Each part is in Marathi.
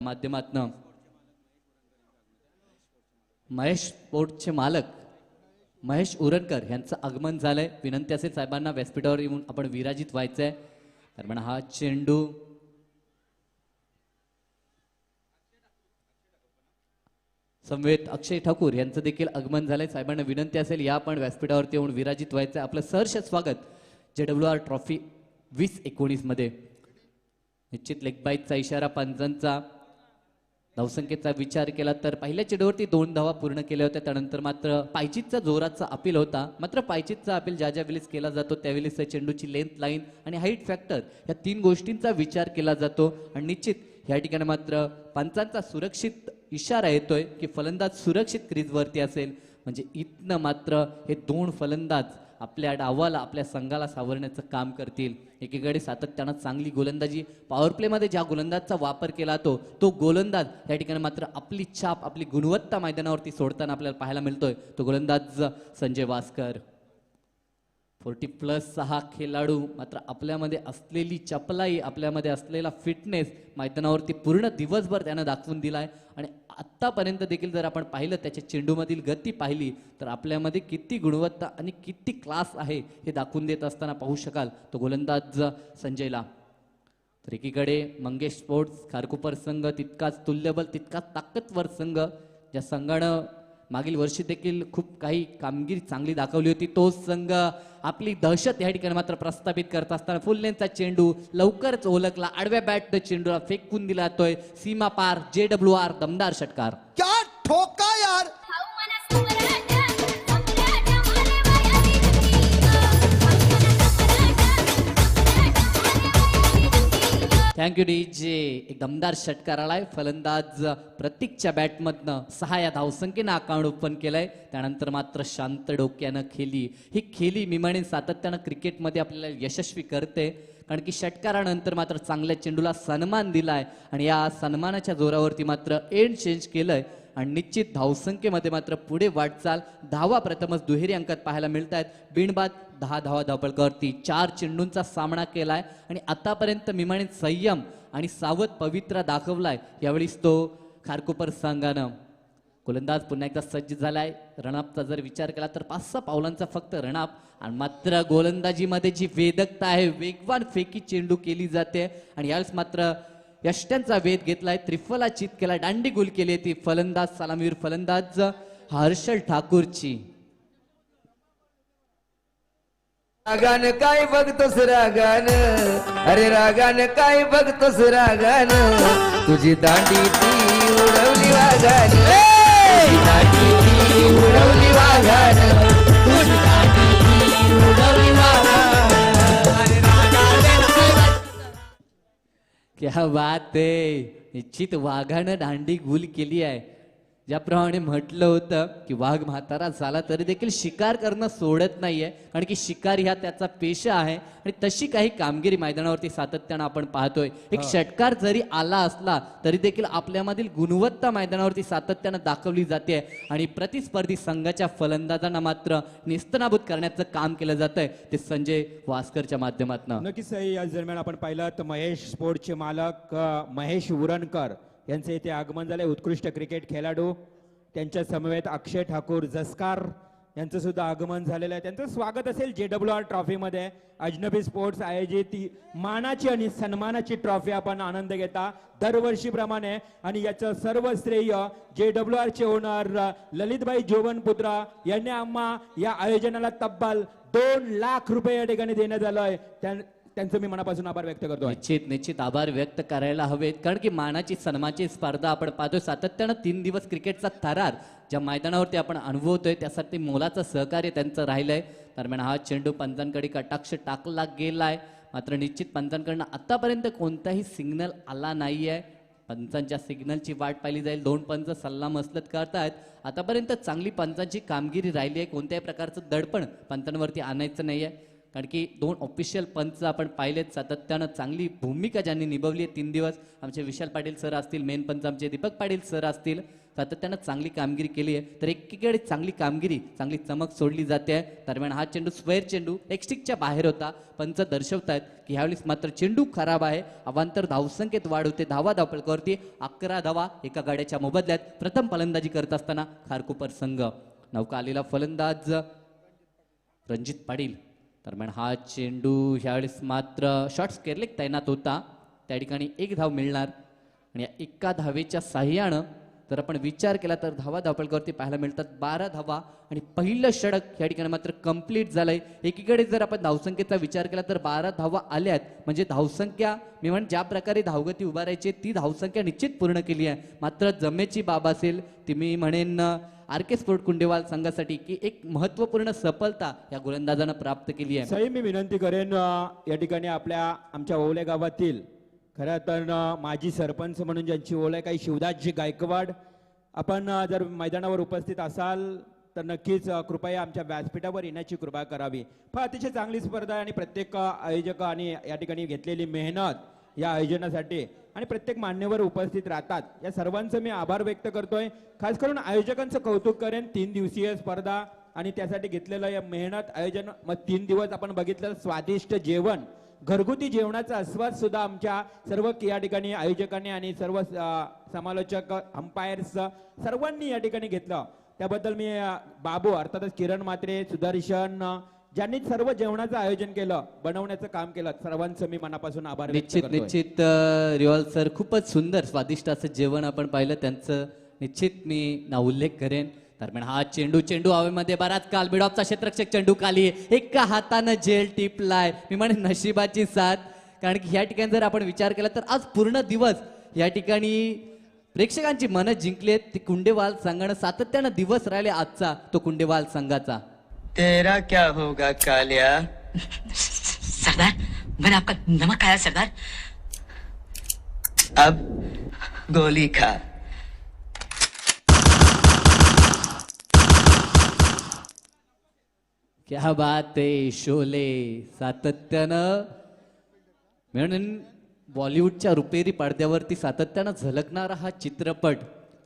माध्यमातून महेश स्पोर्ट्सचे मालक महेश उरणकर यांचं आगमन झालंय। विनंती असेल साहेबांना व्यासपीठावर येऊन आपण विराजित व्हायचंय। दरम्यान हा चेंडू समवेत अक्षय ठाकूर यांचं देखील आगमन झालंय। साहेबांना विनंती असेल या आपण व्यासपीठावरती येऊन विराजित व्हायचंय। आपलं सहर्ष स्वागत JWR ट्रॉफी 2019 मध्ये। निश्चित लेग बाईटचा इशारा पंचांचा धावसंख्येचा विचार केला तर पहिल्या चेंडूवरती 2 धावा पूर्ण केल्या होत्या। त्यानंतर मात्र पायचीतचा जोराचा अपील होता। मात्र पायचीतचा अपील ज्या वेळेस केला जातो त्यावेळेस चेंडूची लेंथ लाईन आणि हाईट फॅक्टर या 3 गोष्टींचा विचार केला जातो। आणि निश्चित या ठिकाणी मात्र पंचांचा सुरक्षित इशारा येतोय की फलंदाज सुरक्षित क्रीजवरती असेल। म्हणजे इथनं मात्र हे 2 फलंदाज आपल्या डावाला आपल्या संघाला सावरण्याचं काम करतील। एकीकडे सातत्यानं चांगली गोलंदाजी पॉवर प्ले मध्ये ज्या गोलंदाजचा वापर केला तो गोलंदाज या ठिकाणी मात्र आपली छाप आपली गुणवत्ता मैदानावरती सोडताना आपल्याला पाहायला मिळतोय। तो गोलंदाज संजय वास्कर 40+ हा खेळाडू मात्र आपल्यामध्ये असलेली चपलाई आपल्यामध्ये असलेला फिटनेस मैदानावरती पूर्ण दिवसभर त्यानं दाखवून दिलाय। आणि आतापर्यंत देखील जर आपण पाहिलं त्याच्या चेंडूमधील गती पाहिली तर आपल्यामध्ये किती गुणवत्ता आणि किती क्लास आहे हे दाखवून देत असताना पाहू शकाल तो गोलंदाज संजयला। तर एकीकडे मंगेश स्पोर्ट्स खारकुपर संघ तितकाच तुल्यबल तितकाच ताकदवर संघ ज्या संघानं मागील वर्षी देखील खूप काही कामगिरी चांगली दाखवली होती। तो संघ आपली दहशत या ठिकाणी मात्र प्रस्थापित करत असताना फुल लेंथचा चेंडू लवकरच ओळखला आडव्या बॅट चेंडूला फेकून दिला जातोय सीमा पार JWR दमदार षटकार। क्या ठोका यार। Thank you DJ. एक दमदार षटकार आलाय फलंदाज प्रतीकच्या बॅटमधनं 6 या धावसंख्येनं अकाउंट ओपन केलंय। त्यानंतर मात्र शांत डोक्यानं खेळली ही खेळी मी म्हणेन सातत्यानं क्रिकेटमध्ये आपल्याला यशस्वी करते। कारण की षटकारानंतर मात्र चांगल्या चेंडूला सन्मान दिलाय आणि या सन्मानाच्या जोरावरती मात्र एंड चेंज केलंय। आणि निश्चित धावसंख्येमध्ये मात्र पुढे वाटचाल धावा प्रथमच दुहेरी अंकात पाहायला मिळत आहेत। बिनबाद 10 धावा धावपळकावरती 4 चेंडूंचा सामना केलाय आणि आतापर्यंत मी म्हणेन संयम आणि सावध पवित्रा दाखवलाय। यावेळीस तो खारकुपर संघानं गोलंदाज पुन्हा एकदा सज्ज झालाय। रनअपचा जर विचार केला तर 5-6 पावलांचा फक्त रनअप आणि मात्र गोलंदाजीमध्ये जी वेदकता आहे वेगवान फेकी चेंडू केली जाते। आणि यावेळेस मात्र यष्ट्यांचा वेध घेतलाय त्रिफला चित केला दांडी गुल केली ती फलंदाज सलामीवीर फलंदाज हर्षल ठाकूरची। रागान काय बघतोस रागान अरे रागान काय बघतोस रागान तुझी दांडी ती उडवली वागान तुझी दांडी ती उडवली वागान तुझी दांडी ती उडवली वागान। क्या बात आहे। निश्चित वाघानं दांडी गुल केली आहे। ज्याप्रमाणे म्हटलं होतं की वाघ म्हातारा झाला तरी देखील शिकार करणं सोडत नाहीये। कारण की शिकार ह्या त्याचा पेशा आहे आणि तशी काही कामगिरी मैदानावरती सातत्यानं आपण पाहतोय। एक षटकार जरी आला असला तरी देखील आपल्यामधील गुणवत्ता मैदानावरती सातत्यानं दाखवली जाते आणि प्रतिस्पर्धी संघाच्या फलंदाजांना मात्र निस्तनाभूत करण्याचं काम केलं जातंय ते संजय वास्करच्या माध्यमातून। नक्कीच याच दरम्यान आपण पाहिलं तर महेश स्पोर्ट्सचे मालक महेश उरणकर यांचे इथे आगमन झाले। उत्कृष्ट क्रिकेट खेळाडू त्यांच्या समवेत अक्षय ठाकूर जसकार यांचं सुद्धा आगमन झालेलं आहे। त्यांचं स्वागत असेल JWR ट्रॉफीमध्ये। अजनबी स्पोर्ट्स आयोजित मानाची आणि सन्मानाची ट्रॉफी आपण आनंद घेता दरवर्षीप्रमाणे आणि याचं सर्व श्रेय JWR चे ओनर ललितभाई जोवनपुत्रा यांनी आम्हा या आयोजनाला तब्बल 2 लाख रुपये या ठिकाणी देण्यात आलोय। त्यांचं मी मनापासून आभार व्यक्त करतो। निश्चित आभार व्यक्त करायला हवेत कारण की मानाची सन्मानाची स्पर्धा आपण पाहतोय सातत्यानं 3 दिवस क्रिकेटचा थरार ज्या मैदानावरती आपण अनुभवतोय त्यासाठी मोलाचं सहकार्य त्यांचं राहिलंय। दरम्यान हा चेंडू पंचांकडे कटाक्ष टाकला गेलाय मात्र निश्चित पंचांकडनं आतापर्यंत कोणताही सिग्नल आला नाहीये। पंचांच्या सिग्नलची वाट पाहिली जाईल। 2 पंच सल्ला मसलत करतायत। आतापर्यंत चांगली पंचांची कामगिरी राहिली आहे। कोणत्याही प्रकारचं दडपण पंचांवरती आणायचं नाहीये कारण की 2 ऑफिशियल पंच आपण पाहिलेत सातत्यानं चांगली भूमिका ज्यांनी निभावली आहे 3 दिवस। आमचे विशाल पाटील सर असतील मेन पंच आमचे दीपक पाटील सर असतील सातत्यानं चांगली कामगिरी केली आहे. तर एकीकडे चांगली कामगिरी, चांगली चमक सोडली जाते आहे. दरम्यान हा चेंडू स्क्वेअर चेंडू एक स्टिकच्या बाहेर होता. पंच दर्शवतायत की ह्यावेळेस मात्र चेंडू खराब आहे. अवांतर धावसंख्येत वाढ होते. धावा धावपळकावरती 11 धावा एका गाड्याच्या मोबदल्यात. प्रथम फलंदाजी करत असताना खारकोपर संघ. नौका आलेला फलंदाज रणजित पाटील. दरम्यान हा चेंडू ह्यावेळेस मात्र शॉर्ट्स केरलेक तैनात होता. त्या ठिकाणी एक धाव मिळणार आणि या एका धावेच्या साह्यानं जर आपण विचार केला तर धावा धावपळकावरती पाहायला मिळतात 12 धावा आणि पहिलं षटक या ठिकाणी मात्र कंप्लीट झालंय. एकीकडे जर आपण धावसंख्येचा विचार केला तर 12 धावा आल्यात म्हणजे धावसंख्या मी म्हण ज्या प्रकारे धावगती उभारायची ती धावसंख्या निश्चित पूर्ण केली आहे. मात्र जमेची बाब असेल ती मी म्हणेन RK स्पोर्ट कुंडेवाल संघासाठी की एक महत्वपूर्ण सफलता या गोलंदाजानं प्राप्त केली आहे. सई मी विनंती करेन या ठिकाणी आमच्या ओवले गावातील खरं तर माजी सरपंच म्हणून ज्यांची ओळख आहे काही शिवदासजी गायकवाड, आपण जर मैदानावर उपस्थित असाल तर नक्कीच कृपया आमच्या व्यासपीठावर येण्याची कृपा करावी. फार अतिशय चांगली स्पर्धा आहे आणि प्रत्येक आयोजक आणि या ठिकाणी घेतलेली मेहनत या आयोजनासाठी आणि प्रत्येक मान्यवर उपस्थित राहतात या सर्वांचं मी आभार व्यक्त करतोय. खास करून आयोजकांचं कौतुक करेन. 3 दिवसीय स्पर्धा आणि त्यासाठी घेतलेलं या मेहनत आयोजन. मग 3 दिवस आपण बघितलं स्वादिष्ट जेवण, घरगुती जेवणाचा आस्वाद सुद्धा आमच्या सर्व या ठिकाणी आयोजकांनी आणि सर्व समालोचक अंपायर्स सर्वांनी या ठिकाणी घेतलं. त्याबद्दल मी बाबू अर्थातच किरण मात्रे, सुदर्शन ज्यांनी सर्व जेवणाचं आयोजन केलं, बनवण्याचं काम केलं, सर्वांचं मी मनापासून आभार व्यक्त करतोय. निश्चित रिवाल सर खूपच सुंदर स्वादिष्ट असं जेवण आपण पाहिलं, त्यांचं निश्चित मी नाव उल्लेख करेन. दरम्यान हा चेंडू हवेमध्ये बराच काल मिडॉपचा क्षेत्ररक्षक चेंडू खाली एका हातानं झेल टिपलाय. मी म्हणे नशिबाची साथ, कारण की ह्या ठिकाणी जर आपण विचार केला तर आज पूर्ण दिवस या ठिकाणी प्रेक्षकांची मनं जिंकली आहेत. ती कुंडेवाल संघानं सातत्यानं दिवस राहिले आजचा तो कुंडेवाल संघाचा. तेरा क्या होगा कालिया? सरदार, मैंने आपका नमक खाया सरदार. अब गोली खा. क्या बात आहे. शोले सातत्यानं म्हणून बॉलिवूडच्या रुपेरी पडद्यावरती सातत्यानं झलकणारा हा चित्रपट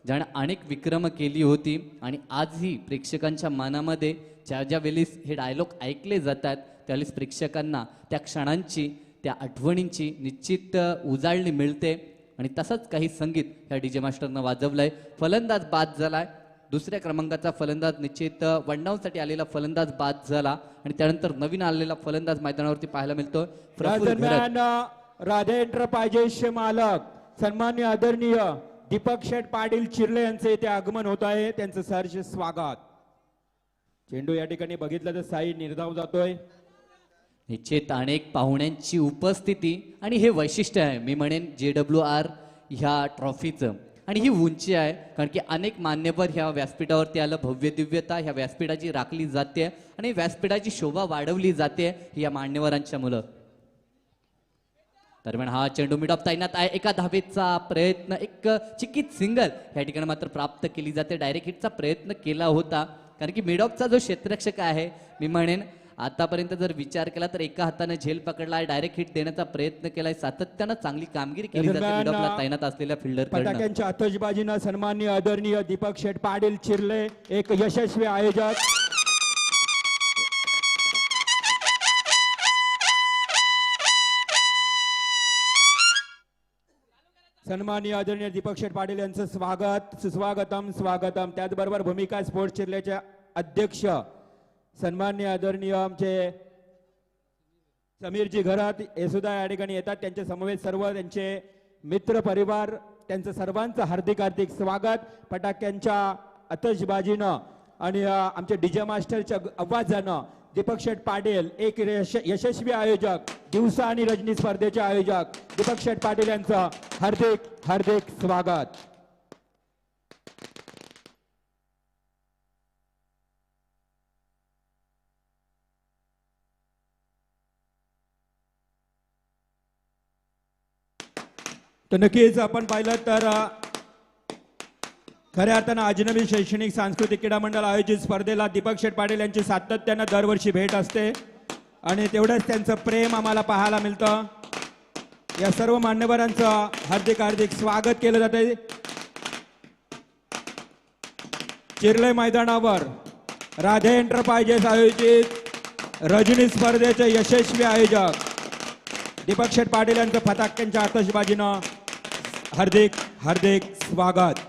ज्याने अनेक विक्रम केली होती आणि आजही प्रेक्षकांच्या मनामध्ये ज्या वेळेस हे डायलॉग ऐकले जातात त्यावेळेस प्रेक्षकांना त्या क्षणांची, त्या आठवणींची निश्चित उजाळणी मिळते. आणि तसंच काही संगीत ह्या DJ मास्टरनं वाजवलंय. फलंदाज बाद झालाय. दुसऱ्या क्रमांकाचा फलंदाज निश्चित वनडाऊनसाठी आलेला फलंदाज बाद झाला आणि त्यानंतर नवीन आलेला फलंदाज मैदानावरती पाहायला मिळतो. दरम्यान राधे एंटरप्राइजेसचे मालक सन्मान्य आदरणीय दीपक शेठ पाटील चिर्ले यांचे इथे आगमन होत आहे. त्यांचं सहर्ष स्वागत. चेंडू या ठिकाणी बघितलं तर साई निर्धाव जातोय. निश्चित अनेक पाहुण्यांची उपस्थिती आणि हे वैशिष्ट्य आहे मी म्हणेन JWR ह्या ट्रॉफीचं. आणि ही उंची आहे कारण की अनेक मान्यवर ह्या व्यासपीठावरती आलं. भव्य दिव्यता ह्या व्यासपीठाची राखली जाते आणि व्यासपीठाची शोभा वाढवली जाते या मान्यवरांच्या मुलं. दरम्यान हा चेंडू मिडॉप तैनात आहे. एका धावेचा प्रयत्न, एक चिकीत सिंगल या ठिकाणी मात्र प्राप्त केली जाते. डायरेक्ट हिटचा प्रयत्न केला होता कारण की मिडॉपचा जो क्षेत्ररक्षक आहे मी म्हणेन आतापर्यंत जर विचार केला तर एका हाताने झेल पकडला, डायरेक्ट हिट देण्याचा प्रयत्न केलाय. सातत्यानं चांगली कामगिरी केली जाते मिडॉपला तैनात असलेल्या फिल्डर. फटाक्यांच्या आतषबाजीनं सन्माननीय आदरणीय दीपक शेठ पाटील चिर्ले एक यशस्वी आयोजक. सन्माननीय आदरणीय दीपक शेठ पाटील यांचं स्वागत, सुस्वागतम, स्वागतम. त्याचबरोबर भूमिका स्पोर्ट्स चिर्लेचे अध्यक्ष सन्माननीय आदरणीय आमचे समीरजी घरात हे सुद्धा या ठिकाणी येतात. त्यांच्या समवेत सर्व त्यांचे मित्र परिवार, त्यांचं सर्वांचं हार्दिक हार्दिक स्वागत. फटाक्यांच्या आतषबाजीनं आणि आमच्या DJ मास्टरच्या आवाजानं दीपक शेठ पाटील एक यशस्वी आयोजक, दिवसा आणि रजनी स्पर्धेचे आयोजक दीपक शेठ पाटील यांचं हार्दिक हार्दिक स्वागत. तर नक्कीच आपण पाहिलं तर खऱ्या अर्थानं अजनबी शैक्षणिक सांस्कृतिक क्रीडा मंडळ आयोजित स्पर्धेला दीपक शेठ पाटील यांची सातत्यानं दरवर्षी भेट असते आणि तेवढंच त्यांचं प्रेम आम्हाला पाहायला मिळतं. या सर्व मान्यवरांचं हार्दिक हार्दिक स्वागत केलं जाते. चिर्ले मैदानावर राधे एंटरप्राइजेस आयोजित रजनी स्पर्धेचे यशस्वी आयोजक दीपक शेठ पाटील यांचं फटाक्यांच्या आतषबाजीनं हार्दिक हार्दिक स्वागत.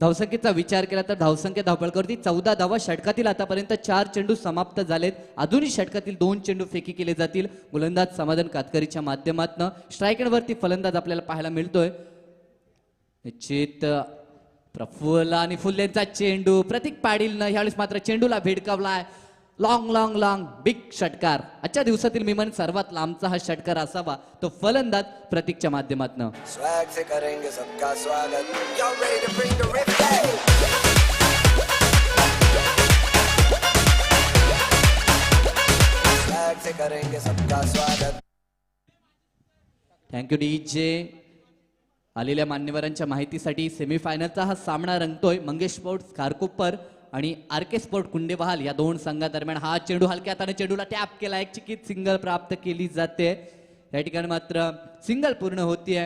धावसंख्येचा विचार केला तर धावसंख्या धावपळकरती 14 धावा. षटकातील आतापर्यंत 4 चेंडू समाप्त झालेत. अजूनही षटकातील 2 चेंडू फेकी केले जातील. गोलंदाज समाधान कातकरीच्या माध्यमातून स्ट्रायकरवरती फलंदाज आपल्याला पाहायला मिळतोय. निश्चित प्रफुल्ल आणि फुल्लेंचा चेंडू प्रतीक पाटीलनं ह्यावेळेस मात्र चेंडूला भेडकावलाय. लॉंग लॉंग लॉंग बिग षटकार. आजच्या दिवसातील मी म्हणेन सर्वात लांबचा हा षटकार असावा तो फलंदाज प्रतीकच्या माध्यमातून. स्वैग से करेंगे सबका स्वागत. Y'all ready to bring the rip? Swag से करेंगे सबका स्वागत. Thank you DJ. आलेल्या मान्यवरांच्या माहितीसाठी सेमीफायनलचा हा सामना रंगतोय. मंगेश स्पोर्ट्स खारकोपर आणि आर के स्पोर्ट कुंडेबहाल या दोन संघादरम्यान. हा चेंडू हलक्या हाताने चेंडूला टॅप केला. एक चिकीत सिंगल प्राप्त केली जाते. या ठिकाणी मात्र सिंगल पूर्ण होतीये.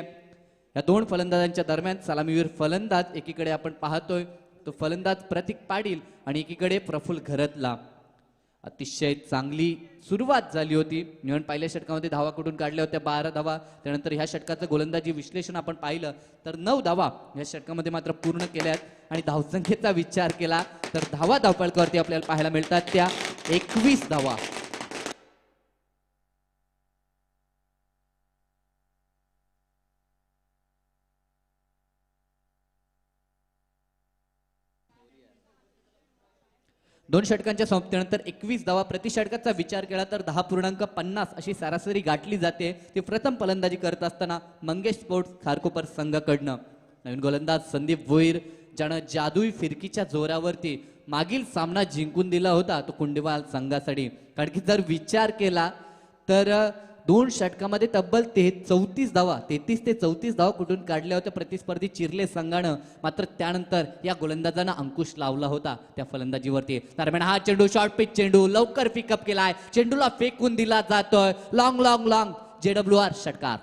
या दोन फलंदाजांच्या दरम्यान सलामीवीर फलंदाज एकीकडे आपण पाहतोय तो फलंदाज प्रतीक पाटील आणि एकीकडे प्रफुल्ल घरतला. अतिशय चांगली सुरुवात झाली होती. निवण पहिल्या षटकामध्ये धावा कुठून काढल्या होत्या 12 धावा. त्यानंतर ह्या षटकाचं गोलंदाजी विश्लेषण आपण पाहिलं तर 9 धावा ह्या षटकामध्ये मात्र पूर्ण केल्यात. आणि धावसंख्येचा विचार केला तर धावा धावपळकरती आपल्याला पाहायला मिळतात त्या 21 धावा. दोन षटकांच्या समाप्तीनंतर 21 धावा. प्रति षटकाचा विचार केला तर 10.50 अशी सरासरी गाठली जाते. ती प्रथम फलंदाजी करत असताना मंगेश स्पोर्ट्स खारकोपर संघाकडनं. नवीन गोलंदाज संदीप भोईर ज्यानं जादुई फिरकीच्या जोरावरती मागील सामना जिंकून दिला होता तो कुंडेवाल संघासाठी. कारण की जर विचार केला तर दोन षटकामध्ये तब्बल 33 धावा 33 ते 34 धावा कुठून काढल्या होत्या प्रतिस्पर्धी चिर्ले संघानं. मात्र त्यानंतर या गोलंदाजानं अंकुश लावला होता त्या फलंदाजीवरती. दरम्यान हा चेंडू शॉर्ट पिच चेंडू लवकर पिकअप केलाय. चेंडूला फेकून दिला जातोय. लॉंग लॉंग लॉंग JWR षटकार.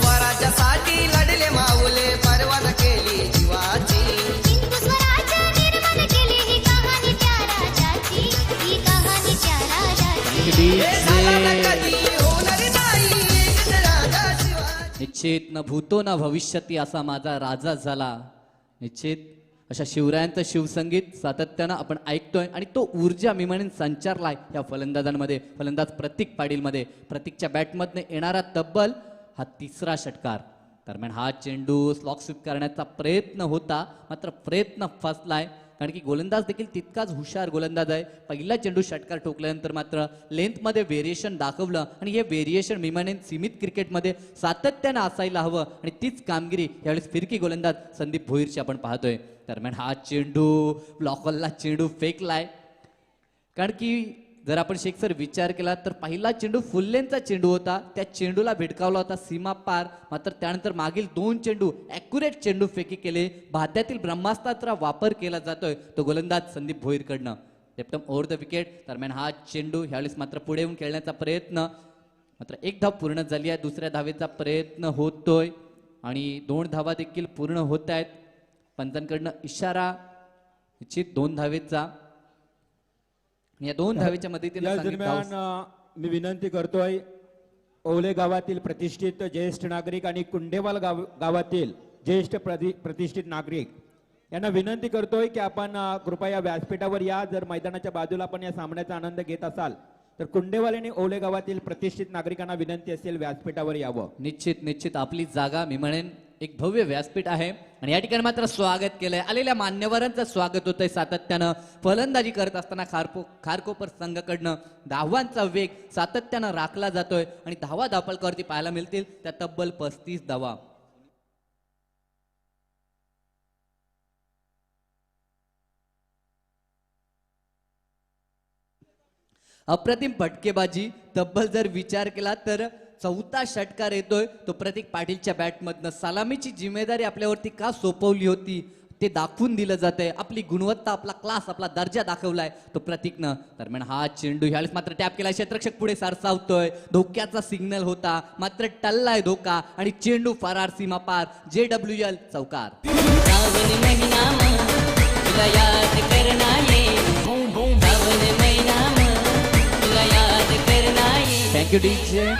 स्वराज्यासाठी लढले माऊले परवान केली जीवाची. हिंदू स्वराज्य निर्माण केली ही कहाणी त्या राजाची. ही कहाणी त्या राजाची. निश्चित न भूतो न भविष्यती असा माझा राजा झाला. निश्चित अशा शिवरायांचं शिवसंगीत सातत्यानं आपण ऐकतोय आणि तो ऊर्जा मी म्हणेन संचारलाय या फलंदाजांमध्ये. फलंदाज प्रतीक पाटीलमध्ये. प्रतीकच्या बॅटमधनं येणारा तब्बल हा 3रा षटकार. दरम्यान हा चेंडू स्लॉक स्वीप करण्याचा प्रयत्न होता मात्र प्रयत्न फसलाय. कारण की गोलंदाज देखील तितकाच हुशार गोलंदाज आहे. पहिला चेंडू षटकार ठोकल्यानंतर मात्र लेंथमध्ये व्हेरिएशन दाखवलं आणि हे व्हेरिएशन मी म्हणेन सीमित क्रिकेटमध्ये सातत्यानं असायला हवं आणि तीच कामगिरी यावेळेस फिरकी गोलंदाज संदीप भोईरची आपण पाहतोय. दरम्यान हा चेंडू ब्लॉकरला चेंडू फेकलाय. कारण की जर आपण शेखसर विचार केला तर पहिला चेंडू फुल्लेंचा चेंडू होता. त्या चेंडूला भिडकावला होता सीमा पार. मात्र त्यानंतर मागील 2 चेंडू ॲक्युरेट चेंडू फेकी केले. भात्यातील ब्रह्मास्त्राचा वापर केला जातोय तो गोलंदाज संदीप भोईरकडनं. Left arm over the wicket. दरम्यान हा चेंडू ह्यावेळेस मात्र पुढे येऊन खेळण्याचा प्रयत्न. मात्र 1 धाव पूर्ण झाली आहे. दुसऱ्या धावेचा प्रयत्न होतोय आणि 2 धावा देखील पूर्ण होत आहेत. पंचांकडनं इशारा निश्चित 2 धावेचा. या 2 धावेच्या मदतीने या दरम्यान मी विनंती करतोय ओले गावातील प्रतिष्ठित ज्येष्ठ नागरिक आणि कुंडेवाल गावातील ज्येष्ठ प्रतिष्ठित नागरिक यांना विनंती करतोय की आपण कृपया व्यासपीठावर या. जर मैदानाच्या बाजूला आपण या सामन्याचा आनंद घेत असाल तर कुंडेवाल आणि ओले गावातील प्रतिष्ठित नागरिकांना विनंती असेल व्यासपीठावर यावं. निश्चित निश्चित आपली जागा मी म्हणेन एक भव्य व्यासपीठ आहे आणि या ठिकाणी मात्र स्वागत केलंय. आलेल्या मान्यवरांचं स्वागत होतंय सातत्यानं. फलंदाजी करत असताना खारकोपर संघाकडनं धावांचा वेग सातत्यानं राखला जातोय आणि धावा धापलकरती पाहायला मिळतील त्या तब्बल 35 धावा. अप्रतिम फटकेबाजी. तब्बल जर विचार केला तर 4था षटकार येतोय तो प्रतीक पाटीलच्या बॅटमधनं. सलामीची जिम्मेदारी आपल्यावरती का सोपवली होती ते दाखवून दिलं जातंय. आपली गुणवत्ता, आपला क्लास, आपला दर्जा दाखवलाय तो प्रतीकनं. दरम्यान हा चेंडू ह्यावेळेस मात्र टॅप केला, क्षेत्ररक्षक पुढे सरसावतोय. धोक्याचा सिग्नल होता, मात्र टल्लाय धोका आणि चेंडू फरार सीमा पार. JWL चौकार. सावन महिना तुला याद करना ये सावन महिना तुला याद करना ये. Thank you DJ.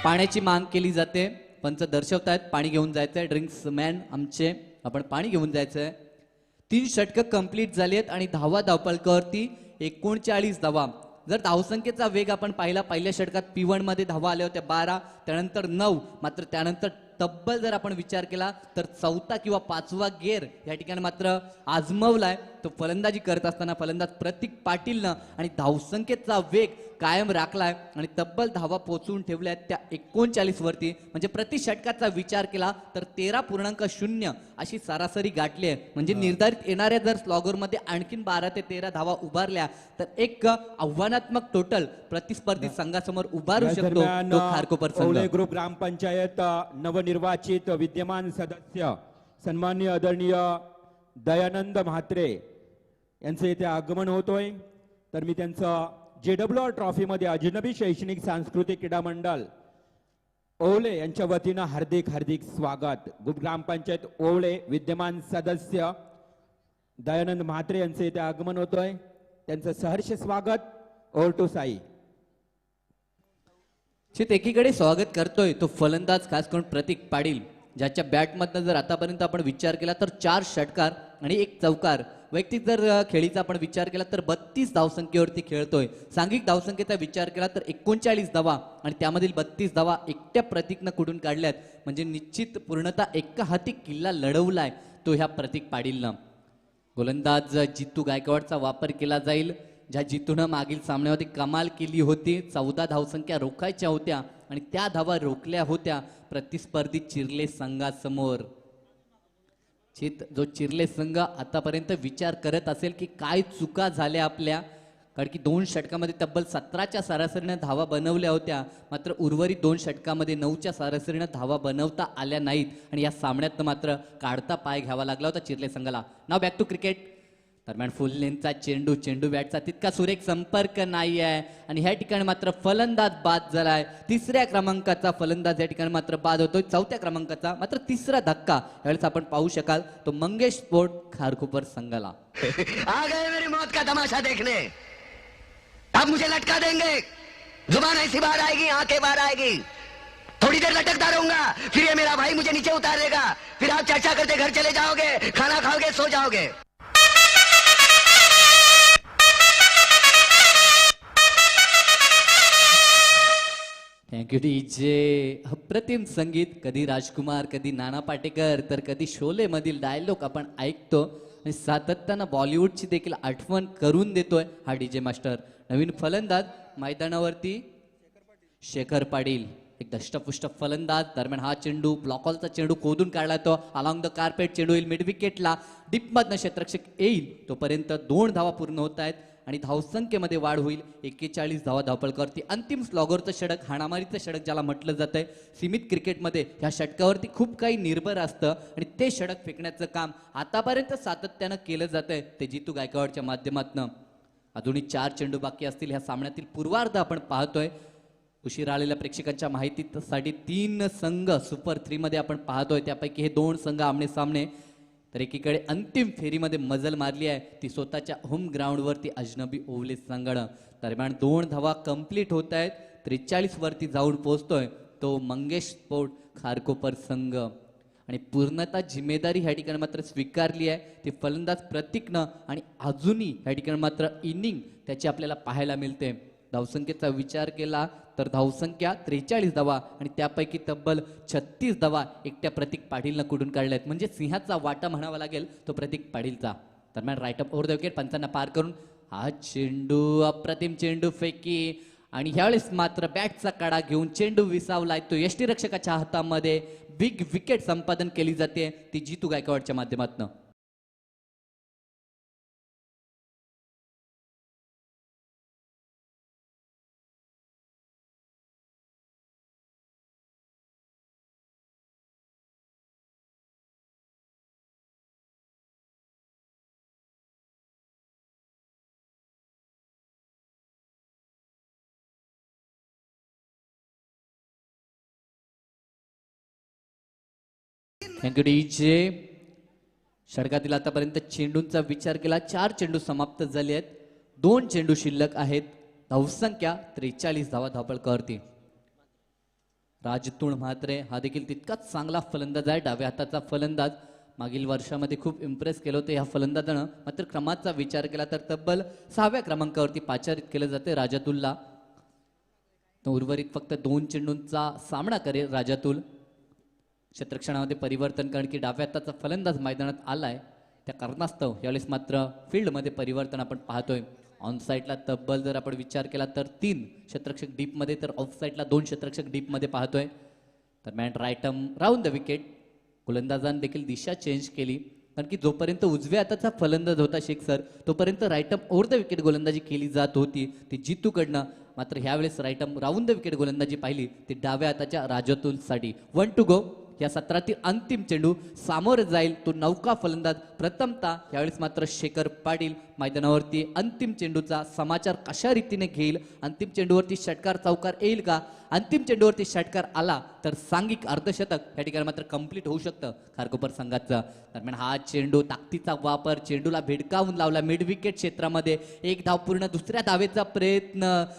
पाण्याची मांग केली जाते. पंच दर्शवतायत पाणी घेऊन जायचंय. ड्रिंक्स मॅन आमचे, आपण पाणी घेऊन जायचंय. 3 षटकं कंप्लीट झाली आहेत आणि धावपळकावरती 39 धावा. जर धावसंख्येचा वेग आपण पाहिला, पहिल्या षटकात P1 मध्ये धावा आल्या होत्या 12, त्यानंतर 9, मात्र त्यानंतर तब्बल जर आपण विचार केला तर 4था किंवा 5वा गेअर या ठिकाणी मात्र आजमवलाय. तो फलंदाजी करत असताना फलंदाज प्रतीक पाटीलनं आणि धावसंख्येचा वेग कायम राखलाय आणि तब्बल धावा पोहोचवून ठेवल्या आहेत त्या 39 वरती. म्हणजे प्रति षटकाचा विचार केला तर 13.0 अशी सरासरी गाठली आहे. म्हणजे निर्धारित येणाऱ्या जर स्लॉगरमध्ये आणखीन 12 ते 13 धावा उभारल्या तर एक आव्हानात्मक टोटल प्रतिस्पर्धी संघासमोर उभारू या शकतो दरम्यान तो खारकोपर संघ. ओवळे ग्रुप ग्रामपंचायत नवनिर्वाचित विद्यमान सदस्य सन्माननीय आदरणीय दयानंद म्हात्रे यांचं इथे आगमन होतोय. तर मी त्यांचं JWR ट्रॉफीमध्ये अजनबी शैक्षणिक सांस्कृतिक क्रीडा मंडळ ओवळे यांच्या वतीनं हार्दिक हार्दिक स्वागत. ग्रुप ग्रामपंचायत ओवळे विद्यमान सदस्य दयानंद म्हात्रे यांचे इथे आगमन होतोय. त्यांचं सहर्ष स्वागत. Over to Sai. शेत एकीकडे स्वागत करतोय तो फलंदाज खास करून प्रतीक पाटील, ज्याच्या बॅटमधनं जर आतापर्यंत आपण विचार केला तर 4 षटकार आणि 1 चौकार. वैयक्तिक जर खेळीचा आपण विचार केला तर 32 धावसंख्येवरती खेळतोय. सांघिक धावसंख्येचा विचार केला तर 39 धावा आणि त्यामधील 32 धावा एकट्या प्रतीकनं कुठून काढल्यात. म्हणजे निश्चित पूर्णतः एका हाती किल्ला लढवलाय तो ह्या प्रतीक पाटीलनं. गोलंदाज जितू गायकवाडचा वापर केला जाईल, ज्या जितूनं मागील सामन्यामध्ये कमाल केली होती. 14 धावसंख्या रोखायच्या होत्या आणि त्या धावा रोखल्या होत्या प्रतिस्पर्धी चिर्ले संघासमोर. जो चिर्ले संघ आतापर्यंत विचार करत असेल की काय चुका झाल्या आपल्या, कारण की 2 षटकामध्ये तब्बल 17च्या सरासरीनं धावा बनवल्या होत्या, मात्र उर्वरित 2 षटकामध्ये 9च्या सरासरीनं धावा बनवता आल्या नाहीत आणि या सामन्यात मात्र काढता पाय घ्यावा लागला होता चिर्ले संघाला. नाव बॅक टू क्रिकेट. दरम्यान फुल लेनचा चेंडू बॅटचा तितका सुरेख संपर्क नाही आहे आणि ह्या ठिकाणी मात्र फलंदाज बाद झालाय. 3ऱ्या क्रमांकाचा फलंदाज या ठिकाणी मात्र बाद होतोय. 4थ्या क्रमांकाचा मात्र 3रा धक्का यावेळेस आपण पाहू शकाल तो मंगेश स्पोर्ट खारकोपर संघाला. आ गए मेरी मौत का तमाशा देखने. अब मुझे लटका देंगे. जुबान ऐसी बाहर आएगी, आंखें बाहर आएगी. थोड़ी देर लटकता रहूंगा, फिर ये मेरा भाई मुझे नीचे उतारेगा. फिर आप चर्चा करते घर चले जाओगे, खाना खाओगे, सो जाओगे. Thank you DJ. अप्रतिम संगीत, कधी राजकुमार, कधी नाना पाटेकर, तर कधी शोले मधील डायलॉग आपण ऐकतो आणि सातत्यानं बॉलिवूडची देखील आठवण करून देतोय हा डीजे मास्टर. नवीन फलंदाज मैदानावरती शेखर पाटील, एक दष्टपुष्ट फलंदाज. दरम्यान हा चेंडू ब्लॉकॉलचा चेंडू खोदून काढला तो अलॉंग द कार्पेट. चेंडू येईल मिड विकेटला. डीपमधनं क्षेत्ररक्षक येईल तोपर्यंत 2 धावा पूर्ण होत आहेत आणि धावसंख्येमध्ये वाढ होईल. 41 धावा धावपळकावरती. अंतिम स्लॉगरचं षटक, हाणामारीचं षटक ज्याला म्हटलं जातंय. सीमित क्रिकेटमध्ये ह्या षटकावरती खूप काही निर्भर असतं आणि ते षटक फेकण्याचं काम आतापर्यंत सातत्यानं केलं जातंय ते जितू गायकवाडच्या माध्यमातून. अजूनही 4 चेंडू बाकी असतील ह्या सामन्यातील पूर्वार्ध आपण पाहतोय. उशीर आलेल्या प्रेक्षकांच्या माहितीसाठी 3 संघ सुपर 3 मध्ये आपण पाहतोय, त्यापैकी हे 2 संघ आमने सामने. तर एकीकडे अंतिम फेरीमध्ये मजल मारली आहे ती स्वतःच्या होम ग्राउंडवरती अजनबी ओवले संघानं. दरम्यान 2 धावा कंप्लीट होत आहेत. 43 वरती जाऊन पोहोचतोय तो मंगेश स्पोर्ट खारकोपर संघ आणि पूर्णतः जिम्मेदारी ह्या ठिकाणी मात्र स्वीकारली आहे ती फलंदाज प्रतीकनं आणि अजूनही ह्या ठिकाणी मात्र इनिंग त्याची आपल्याला पाहायला मिळते. धावसंख्येचा विचार केला तर धावसंख्या 43 धावा आणि त्यापैकी तब्बल 36 धावा एकट्या प्रतीक पाटीलनं कुठून काढल्या आहेत. म्हणजे सिंहाचा वाटा म्हणावा लागेल तो प्रतीक पाटीलचा. दरम्यान right up over the wicket, पंचांना पार करून हा चेंडू, अप्रतिम चेंडू फेकी आणि ह्यावेळेस मात्र बॅटचा काढा घेऊन चेंडू विसावलाय तो यष्टीरक्षकाच्या हातामध्ये. बिग विकेट संपादन केली जाते ती जितू गायकवाडच्या माध्यमातून. Thank you DJ. षटकातील आतापर्यंत चेंडूंचा विचार केला 4 चेंडू समाप्त झाले आहेत. 2 चेंडू शिल्लक आहेत. धावसंख्या 43 धावा धावपळकावरती. राजतुळ म्हात्रे हा देखील तितकाच चांगला फलंदाज आहे. डाव्या हाताचा फलंदाज. मागील वर्षामध्ये खूप इम्प्रेस केलं होतं ह्या फलंदाजानं. मात्र क्रमाचा विचार केला तर तब्बल 6व्या क्रमांकावरती पाचारित केलं जाते राजातुलला. उर्वरित फक्त 2 चेंडूंचा सामना करेल राजातुल. क्षेत्ररक्षणामध्ये परिवर्तन, कारण की डाव्या हाताचा फलंदाज मैदानात आलाय त्या कारणास्तव यावेळेस मात्र फील्डमध्ये परिवर्तन आपण पाहतोय. ऑन साईडला तब्बल जर आपण विचार केला तर 3 क्षेत्ररक्षक डीपमध्ये, तर ऑफ साईडला 2 क्षेत्ररक्षक डीपमध्ये पाहतोय. दरम्यान रायटम राऊंड द विकेट. गोलंदाजांनी देखील दिशा चेंज केली, कारण की जोपर्यंत उजव्या हाताचा फलंदाज होता शेख सर तोपर्यंत रायटम ओव्हर द विकेट गोलंदाजी केली जात होती ती जितूकडनं. मात्र ह्यावेळेस रायटम राऊंड द विकेट गोलंदाजी पाहिली ती डाव्या हाताच्या राजातुलसाठी. 1 टू गो. या सत्रातील अंतिम चेंडू सामोरं जाईल तो नौका फलंदाज प्रथमतः. यावेळेस मात्र शेखर पाटील मैदानावरती अंतिम चेंडूचा समाचार कशा रीतीने घेईल. अंतिम चेंडूवरती षटकार चौकार येईल का. अंतिम चेंडूवरती षटकार आला तर सांघिक अर्धशतक या ठिकाणी मात्र कंप्लीट होऊ शकतं खारकोपर संघाचं. दरम्यान हा चेंडू ताकदीचा वापर, चेंडूला भिडकावून लावला मिड विकेट क्षेत्रामध्ये. 1 धाव पूर्ण. दुसऱ्या धावेचा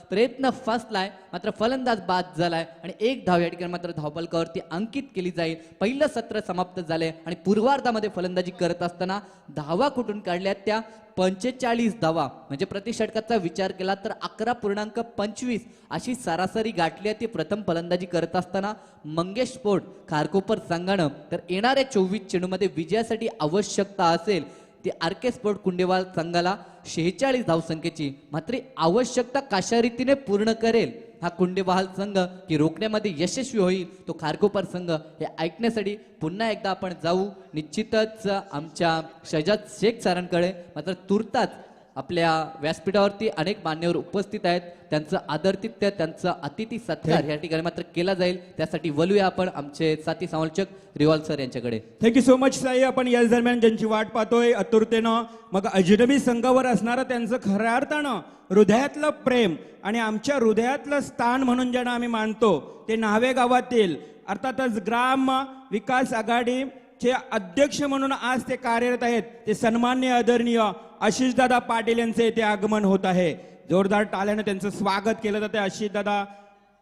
प्रयत्न फसलाय मात्र फलंदाज बाद झालाय आणि 1 धाव या ठिकाणी मात्र धावफलकावरती अंकित केली जाईल. पहिलं सत्र समाप्त झालंय आणि पूर्वार्धामध्ये फलंदाजी करत असताना धावा कुठून काढल्यात त्या 45 धावा. म्हणजे प्रति षटकाचा विचार केला तर 11.25 अशी सरासरी गाठली आहे ती प्रथम फलंदाजी करत असताना मंगेश स्पोर्ट खारकोपर संघानं. तर येणाऱ्या 24 चेंडूमध्ये विजयासाठी आवश्यकता असेल ती आरके स्पोर्ट कुंडेवाल संघाला 46 धावसंख्येची. मात्र आवश्यकता कशा रीतीने पूर्ण करेल हा कुंडेवाल संघ की रोखण्यामध्ये यशस्वी होईल तो खारकोपर संघ, हे ऐकण्यासाठी पुन्हा एकदा आपण जाऊ निश्चितच आमच्या शहजाद शेख सरांकडे. मात्र तुर्तास आपल्या व्यासपीठावरती अनेक मान्यवर उपस्थित आहेत. त्यांचं आदरातिथ्य, त्यांचं अतिथी सत्कार या ठिकाणी मात्र केला जाईल. त्यासाठी वळूया आपण आमचे साथी समालोचक रिवाल सर यांच्याकडे. Thank you so much Sai. आपण याच दरम्यान ज्यांची वाट पाहतोय आतुरतेनं, मग अजनबी संघावर असणारं त्यांचं खऱ्या अर्थानं हृदयातलं प्रेम आणि आमच्या हृदयातलं स्थान म्हणून ज्यांना आम्ही मानतो ते न्हावे गावातील अर्थातच ग्राम विकास आघाडीचे अध्यक्ष म्हणून आज ते कार्यरत आहेत. ते सन्माननीय आदरणीय आशिषदादा पाटील यांचे इथे आगमन होत आहे. जोरदार टाळ्याने त्यांचं स्वागत केलं जाते. आशिषदादा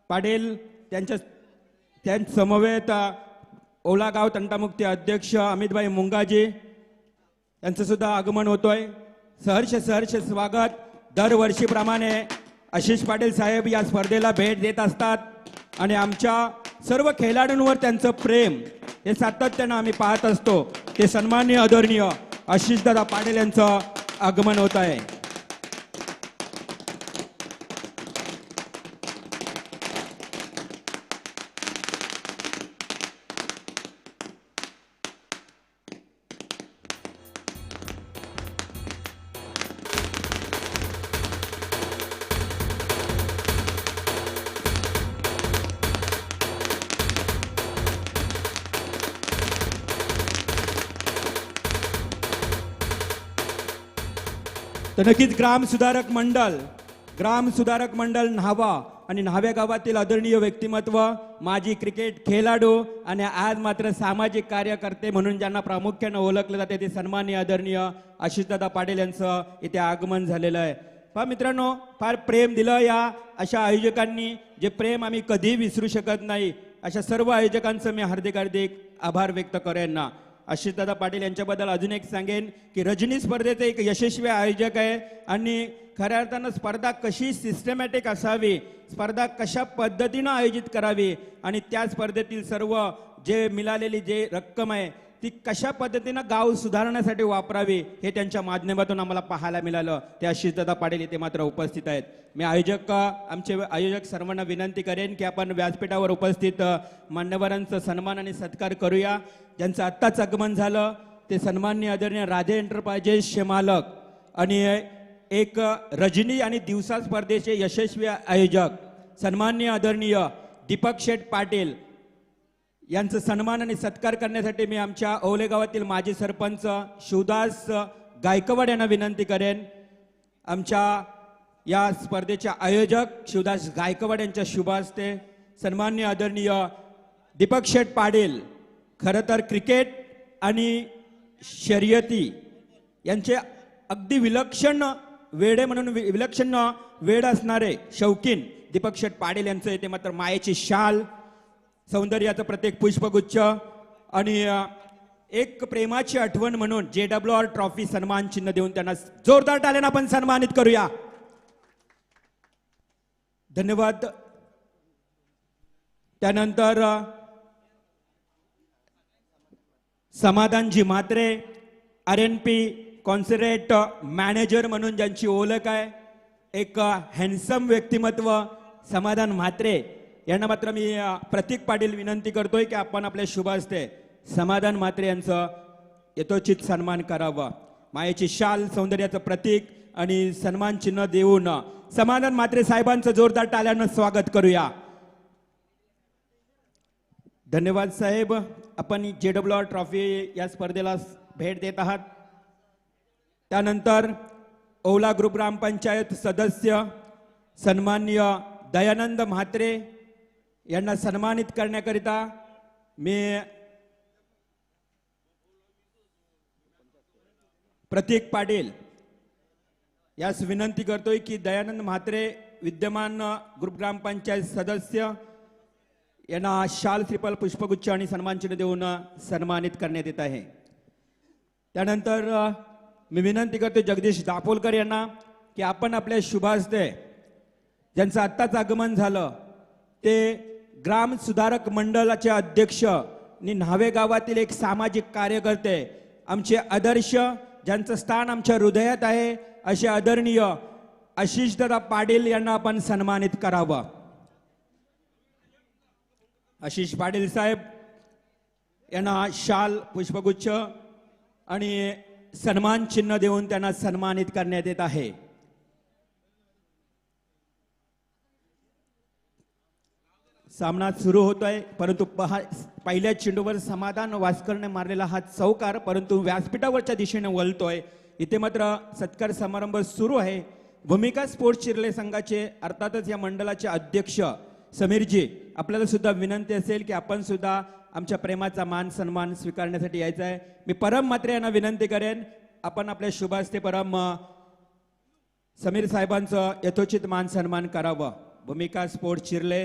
पाटील त्यांच्या समवेत ओलागाव तंटामुक्ती अध्यक्ष अमितभाई मुंगाजी यांचं सुद्धा आगमन होतोय. सहर्ष स्वागत. दरवर्षीप्रमाणे आशिष पाटील साहेब या स्पर्धेला भेट देत असतात आणि आमच्या सर्व खेळाडूंवर त्यांचं प्रेम हे सातत्यानं आम्ही पाहत असतो. ते सन्माननीय आदरणीय आशिषदादा पाटील यांचं आगमन होत आहे. तर नक्कीच ग्राम सुधारक मंडळ न्हावा आणि न्हाव्या गावातील आदरणीय व्यक्तिमत्व, माजी क्रिकेट खेळाडू आणि आज मात्र सामाजिक कार्यकर्ते म्हणून ज्यांना प्रामुख्यानं ओळखलं जाते ते सन्माननीय आदरणीय आशिषदादा पाटील यांचं इथे आगमन झालेलं आहे. पहा मित्रांनो, फार प्रेम दिलं या अशा आयोजकांनी, जे प्रेम आम्ही कधी विसरू शकत नाही. अशा सर्व आयोजकांचं मी हार्दिक आभार व्यक्त करेन ना. आशिषदादा पाटील यांच्याबद्दल अजून एक सांगेन की रजनी स्पर्धेचे एक यशस्वी आयोजक आहे आणि खऱ्या अर्थानं स्पर्धा कशी सिस्टमॅटिक असावी, स्पर्धा कशा पद्धतीनं आयोजित करावी आणि त्या स्पर्धेतील सर्व जे मिळालेली जे रक्कम आहे ती कशा पद्धतीनं गाव सुधारण्यासाठी वापरावी हे त्यांच्या माध्यमातून आम्हाला पाहायला मिळालं. ते आशिषदादा पाटील इथे मात्र उपस्थित आहेत. मी आमचे आयोजक सर्वांना विनंती करेन की आपण व्यासपीठावर उपस्थित मान्यवरांचा सन्मान आणि सत्कार करूया. ज्यांचं आत्ताच आगमन झालं ते सन्माननीय आदरणीय राधे एंटरप्राइजेसचे मालक आणि एक रजनी आणि दिवसा स्पर्धेचे यशस्वी आयोजक सन्माननीय आदरणीय दीपक शेठ पाटील यांचा सन्मान आणि सत्कार करण्यासाठी मी आमच्या ओले गावातील माजी सरपंच शिवदास गायकवाड यांना विनंती करेन. आमच्या या स्पर्धेचे आयोजक शिवदास गायकवाड यांच्या शुभ हस्ते सन्माननीय आदरणीय दीपक शेठ पाटील खरं तर क्रिकेट आणि शर्यती यांचे अगदी विलक्षण वेडे म्हणून विलक्षण वेड असणारे शौकीन दीपक शेठ पाटील यांचं इथे मात्र मायेची शाल, सौंदर्याचं प्रत्येक पुष्पगुच्छ आणि एक प्रेमाची आठवण म्हणून JWR ट्रॉफी सन्मान चिन्ह देऊन त्यांना जोरदार टाळ्यानं आपण सन्मानित करूया. धन्यवाद. त्यानंतर Samadhanji Mhatre RNP concert manager म्हणून ज्यांची ओळख आहे, एक हँडसम व्यक्तिमत्व समाधान म्हात्रे यांना मात्र मी प्रतीक पाटील विनंती करतोय की आपण आपल्या शुभ हस्ते समाधान म्हात्रे यांचं यथोचित सन्मान करावा. मायेची शाल, सौंदर्याचं प्रतीक आणि सन्मान चिन्ह देऊन समाधान म्हात्रे साहेबांचं जोरदार टाळ्यानं स्वागत करूया. धन्यवाद साहेब. आपण JWR ट्रॉफी या स्पर्धेला भेट देत आहात. त्यानंतर ओला ग्रुप ग्रामपंचायत सदस्य सन्माननीय दयानंद म्हात्रे यांना सन्मानित करण्याकरिता मी प्रतीक पाटील यास विनंती करतोय की दयानंद म्हात्रे विद्यमान ग्रुप ग्रामपंचायत सदस्य यांना शाल, श्रीफळ, पुष्पगुच्छ आणि सन्मान चिन्ह देऊन सन्मानित करण्यात येत आहे. त्यानंतर मी विनंती करतो जगदीश दापोलकर यांना की आपण आपल्या शुभ हस्ते ज्यांचं आत्ताच आगमन झालं ते ग्राम सुधारक मंडळाचे अध्यक्ष आणि न्हावे गावातील एक सामाजिक कार्यकर्ते, आमचे आदर्श, ज्यांचं स्थान आमच्या हृदयात आहे, असे आदरणीय आशिषदादा पाटील यांना आपण सन्मानित करावं. आशिष पाटील साहेब यांना शाल, पुष्पगुच्छ आणि सन्मान चिन्ह देऊन त्यांना सन्मानित करण्यात येत आहे. सामना सुरू होतोय, परंतु पहिल्या चेंडूवर समाधान वास्करने मारलेला हा चौकार परंतु व्यासपीठावरच्या दिशेने वळतोय. इथे मात्र सत्कार समारंभ सुरू आहे. भूमिका स्पोर्ट्स चिरले संघाचे अर्थातच या मंडळाचे अध्यक्ष समीरजी, आपल्याला सुद्धा विनंती असेल की आपण सुद्धा आमच्या प्रेमाचा मान सन्मान स्वीकारण्यासाठी यायचं आहे. मी परम म्हात्रे यांना विनंती करेन आपण आपल्या शुभ हस्ते परम समीर साहेबांचं यथोचित मान सन्मान करावं. भूमिका स्पोर्ट्स चिरले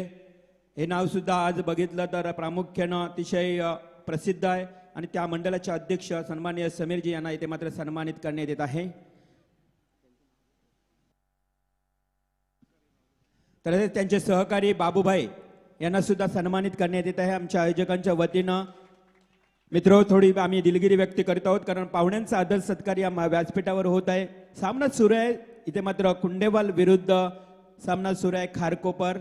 हे नाव सुद्धा आज बघितलं तर प्रामुख्यानं अतिशय प्रसिद्ध आहे आणि त्या मंडळाचे अध्यक्ष सन्माननीय समीरजी यांना इथे मात्र सन्मानित करण्यात येत आहे. तर त्यांचे सहकारी बाबूभाई यांना सुद्धा सन्मानित करण्यात येत आहे. आमच्या आयोजकांच्या वतीनं मित्र थोडी आम्ही दिलगिरी व्यक्त करत आहोत कारण पाहुण्यांचा आदर सत्कार या व्यासपीठावर होत आहे. सामना सुरू आहे. इथे मात्र कुंडेवाल विरुद्ध सामना सुरू आहे खारकोपर.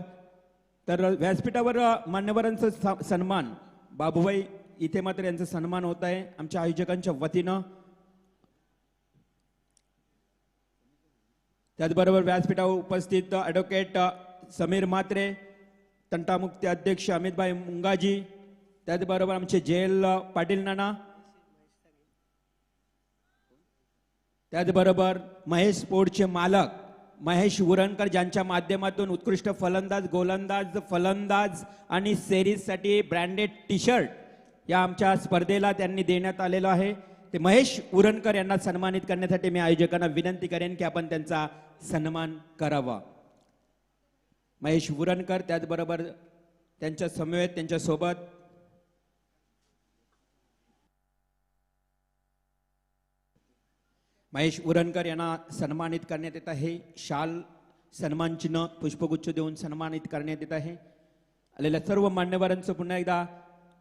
तर व्यासपीठावर मान्यवरांचा सन्मान बाबूभाई इथे मात्र यांचा सन्मान होत आहे आमच्या आयोजकांच्या वतीनं. त्याचबरोबर व्यासपीठावर उपस्थित ॲडव्होकेट समीर म्हात्रे, तंटामुक्ती अध्यक्ष अमितभाई मुंगाजी, त्याचबरोबर आमचे JL पाटील नाना, त्याचबरोबर महेश स्पोर्टचे मालक महेश उरणकर ज्यांच्या माध्यमातून उत्कृष्ट फलंदाज, गोलंदाज, फलंदाज आणि सेरीजसाठी ब्रँडेड टी-शर्ट या आमच्या स्पर्धेला त्यांनी देण्यात आलेलं आहे. ते महेश उरणकर यांना सन्मानित करण्यासाठी मी आयोजकांना विनंती करेन की आपण त्यांचा सन्मान करावा. महेश उरणकर, त्याचबरोबर त्यांच्या समवेत त्यांच्यासोबत महेश उरणकर यांना सन्मानित करण्यात येत आहे. शाल, सन्मान चिन्ह, पुष्पगुच्छ देऊन सन्मानित करण्यात येत आहे. आलेल्या सर्व मान्यवरांचं पुन्हा एकदा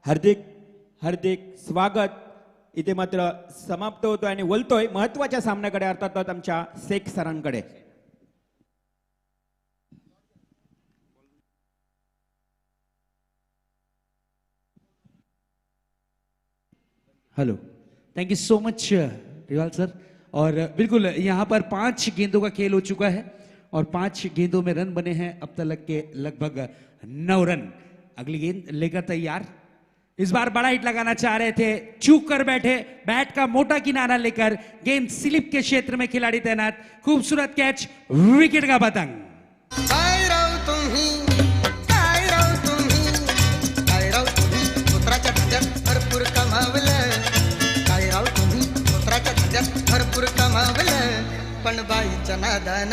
हार्दिक हार्दिक स्वागत. इथे मात्र समाप्त होतोय आणि वळतोय महत्वाच्या सामन्याकडे, अर्थातच आमच्या शेख सरांकडे. Hello, thank you so much Riwal sir. और बिल्कुल यहाँ पर 5 गेंदों का खेल हो चुका है और 5 गेंदों में रन बने हैं अब तक के लगभग 9 रन. अगली गेंद लेकर तैयार. इस बार बड़ा हिट लगाना चाह रहे थे, चूक कर बैठे. बैट का मोटा किनारा लेकर गेंद स्लिप के क्षेत्र में खिलाड़ी तैनात. खूबसूरत कैच, विकेट का पतंग. काय राव तुम्ही पुत्राच्या भरपूर पण बाईच्या नादान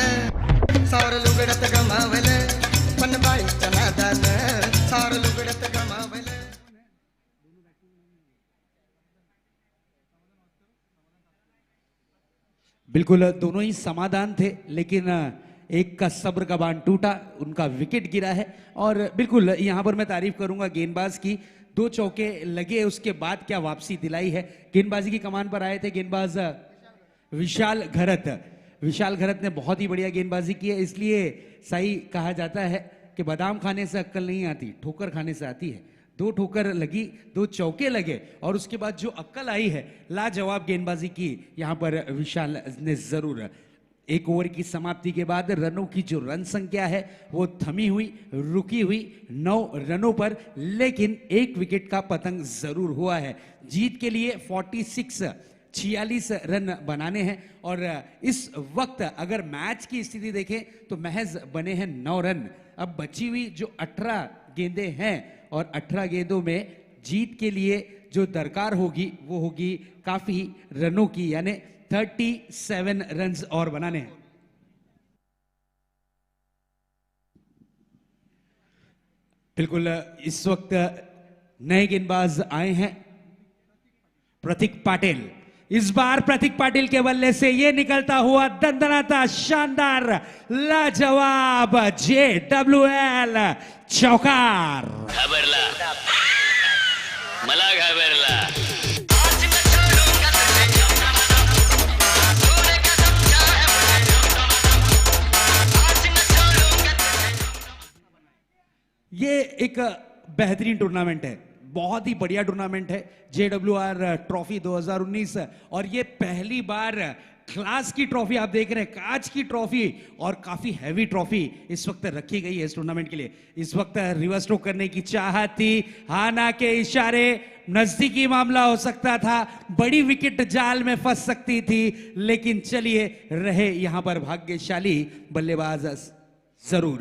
सार लुगड्यात गमावलं पण बाईच्या नादान सार लुगड्यात गमावलं. बिल्कुल दोनों ही समाधान थे, लेकिन एक का सब्र का बांध टूटा, उनका विकेट गिरा है. और बिल्कुल यहाँ पर मैं तारीफ करूंगा गेंदबाज की, 2 चौके लगे उसके बाद क्या वापसी दिलाई है. गेंदबाजी की कमान पर आए थे गेंदबाज विशाल घरत. विशाल घरत ने बहुत ही बढ़िया गेंदबाजी की है, इसलिए सही कहा जाता है कि बादाम खाने से अक्कल नहीं आती, ठोकर खाने से आती है. 2 ठोकर लगी, 2 चौके लगे और उसके बाद जो अक्कल आई है, लाजवाब गेंदबाजी की यहाँ पर विशाल ने जरूर. 1 ओवर की समाप्ति के बाद रनों की जो रन संख्या है वो थमी हुई, रुकी हुई 9 रनों पर, लेकिन 1 विकेट का पतंग जरूर हुआ है. जीत के लिए 46 रन बनाने हैं और इस वक्त अगर मैच की स्थिति देखें तो महज बने हैं 9 रन. अब बची हुई जो 18 गेंदें हैं और 18 गेंदों में जीत के लिए जो दरकार होगी वो होगी काफी रनों की, यानी 37 रन्स और बनाने हैं. बिल्कुल इस वक्त नए गेंदबाज आए हैं, प्रतीक पाटिल. इस बार प्रतीक पाटिल के बल्ले से ये निकलता हुआ दंदनाता शानदार लाजवाब JWL चौकार. घाबरला मला घाबरला. ये एक बेहतरीन टूर्नामेंट है, बहुत ही बढ़िया टूर्नामेंट है JWR ट्रॉफी 2019. और ये पहली बार क्लास की ट्रॉफी आप देख रहे हैं, कांच की ट्रॉफी और काफी हैवी ट्रॉफी इस वक्त रखी गई है इस टूर्नामेंट के लिए. इस वक्त रिवर्स स्ट्रोक करने की चाहत थी, हाना के इशारे, नजदीकी मामला हो सकता था, बड़ी विकेट जाल में फंस सकती थी, लेकिन चलिए रहे यहां पर भाग्यशाली बल्लेबाज जरूर.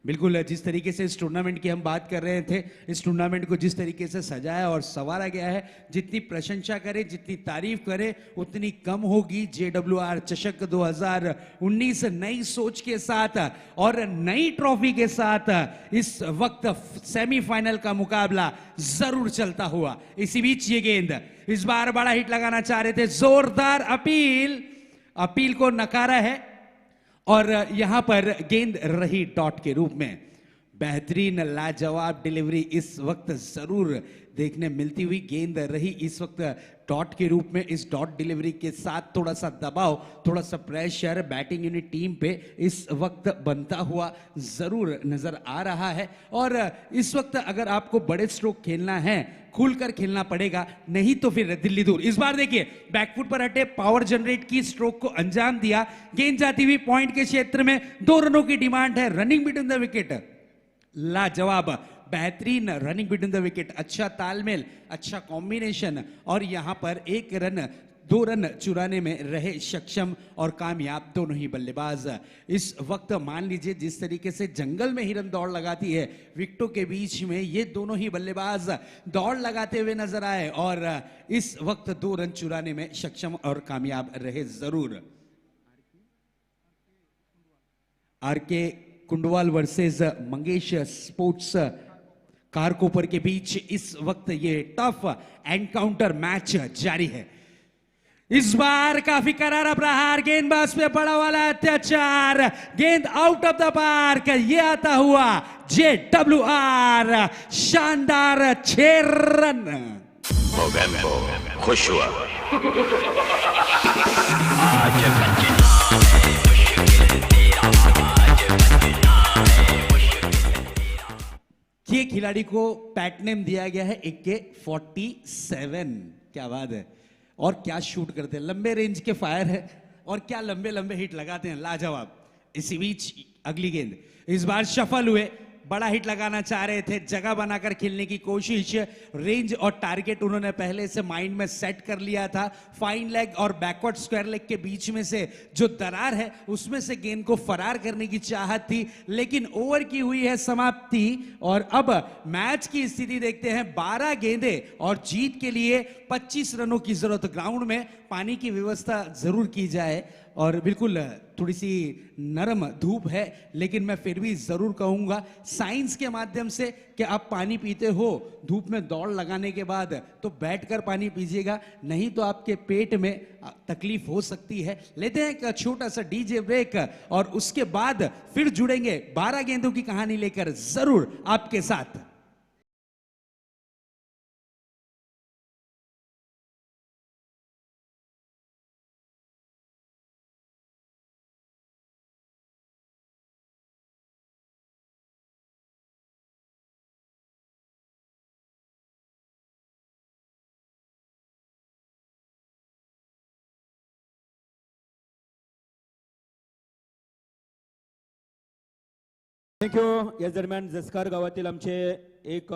बिल्कुल जिस तरीके से इस टूर्नामेंट की हम बात कर रहे थे, इस टूर्नामेंट को जिस तरीके से सजाया और संवारा गया है, जितनी प्रशंसा करें, जितनी तारीफ करें उतनी कम होगी. JWR चषक 2019 नई सोच के साथ और नई ट्रॉफी के साथ इस वक्त सेमीफाइनल का मुकाबला जरूर चलता हुआ. इसी बीच ये गेंद इस बार बड़ा हिट लगाना चाह रहे थे, जोरदार अपील को नकारा है और यहां पर गेंद रही डॉट के रूप में. बेहतरीन लाजवाब डिलीवरी इस वक्त जरूर देखने मिलती हुई. गेंद रही इस वक्त डॉट के रूप में. इस डॉट डिलीवरी के साथ थोड़ा सा दबाव, थोड़ा सा प्रेशर बैटिंग यूनिट टीम पे इस वक्त बनता हुआ जरूर नजर आ रहा है. और इस वक्त अगर आपको बड़े स्ट्रोक खेलना है, खुलकर खेलना पड़ेगा, नहीं तो फिर दिल्ली दूर. इस बार देखिए बैकफुट पर हटे, पावर जनरेट की, स्ट्रोक को अंजाम दिया, गेंद जाती हुई पॉइंट के क्षेत्र में. 2 रनों की डिमांड है, रनिंग बिटवीन द विकेट. लाजवाब बेहतरीन रनिंग बिटवीन द विकेट, अच्छा तालमेल, अच्छा कॉम्बिनेशन और यहां पर 2 रन चुराने में रहे सक्षम और कामयाब दोनों ही बल्लेबाज. इस वक्त मान लीजिए जिस तरीके से जंगल में हिरन दौड़ लगाती है, विकेटों के बीच में ये दोनों ही बल्लेबाज दौड़ लगाते हुए नजर आए और इस वक्त 2 रन चुराने में सक्षम और कामयाब रहे जरूर. RK कुंडवाल वर्सेस मंगेश स्पोर्ट्स कारकोपर के बीच इस वक्त ये टफ एनकाउंटर मैच जारी है. इस बार काफी करारा प्रहार, गेंदबाज पे पड़ा वाला अत्याचार, गेंद आउट ऑफ द पार्क. ये आता हुआ JWR शानदार 6 रन. खुश हुआ. ये खिलाड़ी को पैटनेम दिया गया है AK-47. क्या बात है, और क्या शूट करते हैं, लंबे रेंज के फायर है और क्या लंबे लंबे हिट लगाते हैं, लाजवाब. इसी बीच अगली गेंद इस बार सफल हुए, बड़ा हिट लगाना चाह रहे थे, जगह बनाकर खेलने की कोशिश, रेंज और टारगेट उन्होंने पहले से माइंड में सेट कर लिया था. फाइन लेग और बैकवर्ड स्क्वायर लेग के बीच में से जो दरार है उसमें से गेंद को फरार करने की चाहत थी, लेकिन ओवर की हुई है समाप्ति. और अब मैच की स्थिति देखते हैं, 12 गेंदें और जीत के लिए 25 रनों की जरूरत. ग्राउंड में पानी की व्यवस्था जरूर की जाए और बिल्कुल थोड़ी सी नरम धूप है, लेकिन मैं फिर भी जरूर कहूंगा साइंस के माध्यम से कि आप पानी पीते हो धूप में दौड़ लगाने के बाद तो बैठकर पानी पीजिएगा, नहीं तो आपके पेट में तकलीफ हो सकती है। लेते हैं एक छोटा सा डीजे ब्रेक और उसके बाद फिर जुड़ेंगे 12 गेंदों की कहानी लेकर जरूर आपके साथ। थँक्यू. याच दरम्यान जसकार गावातील आमचे एक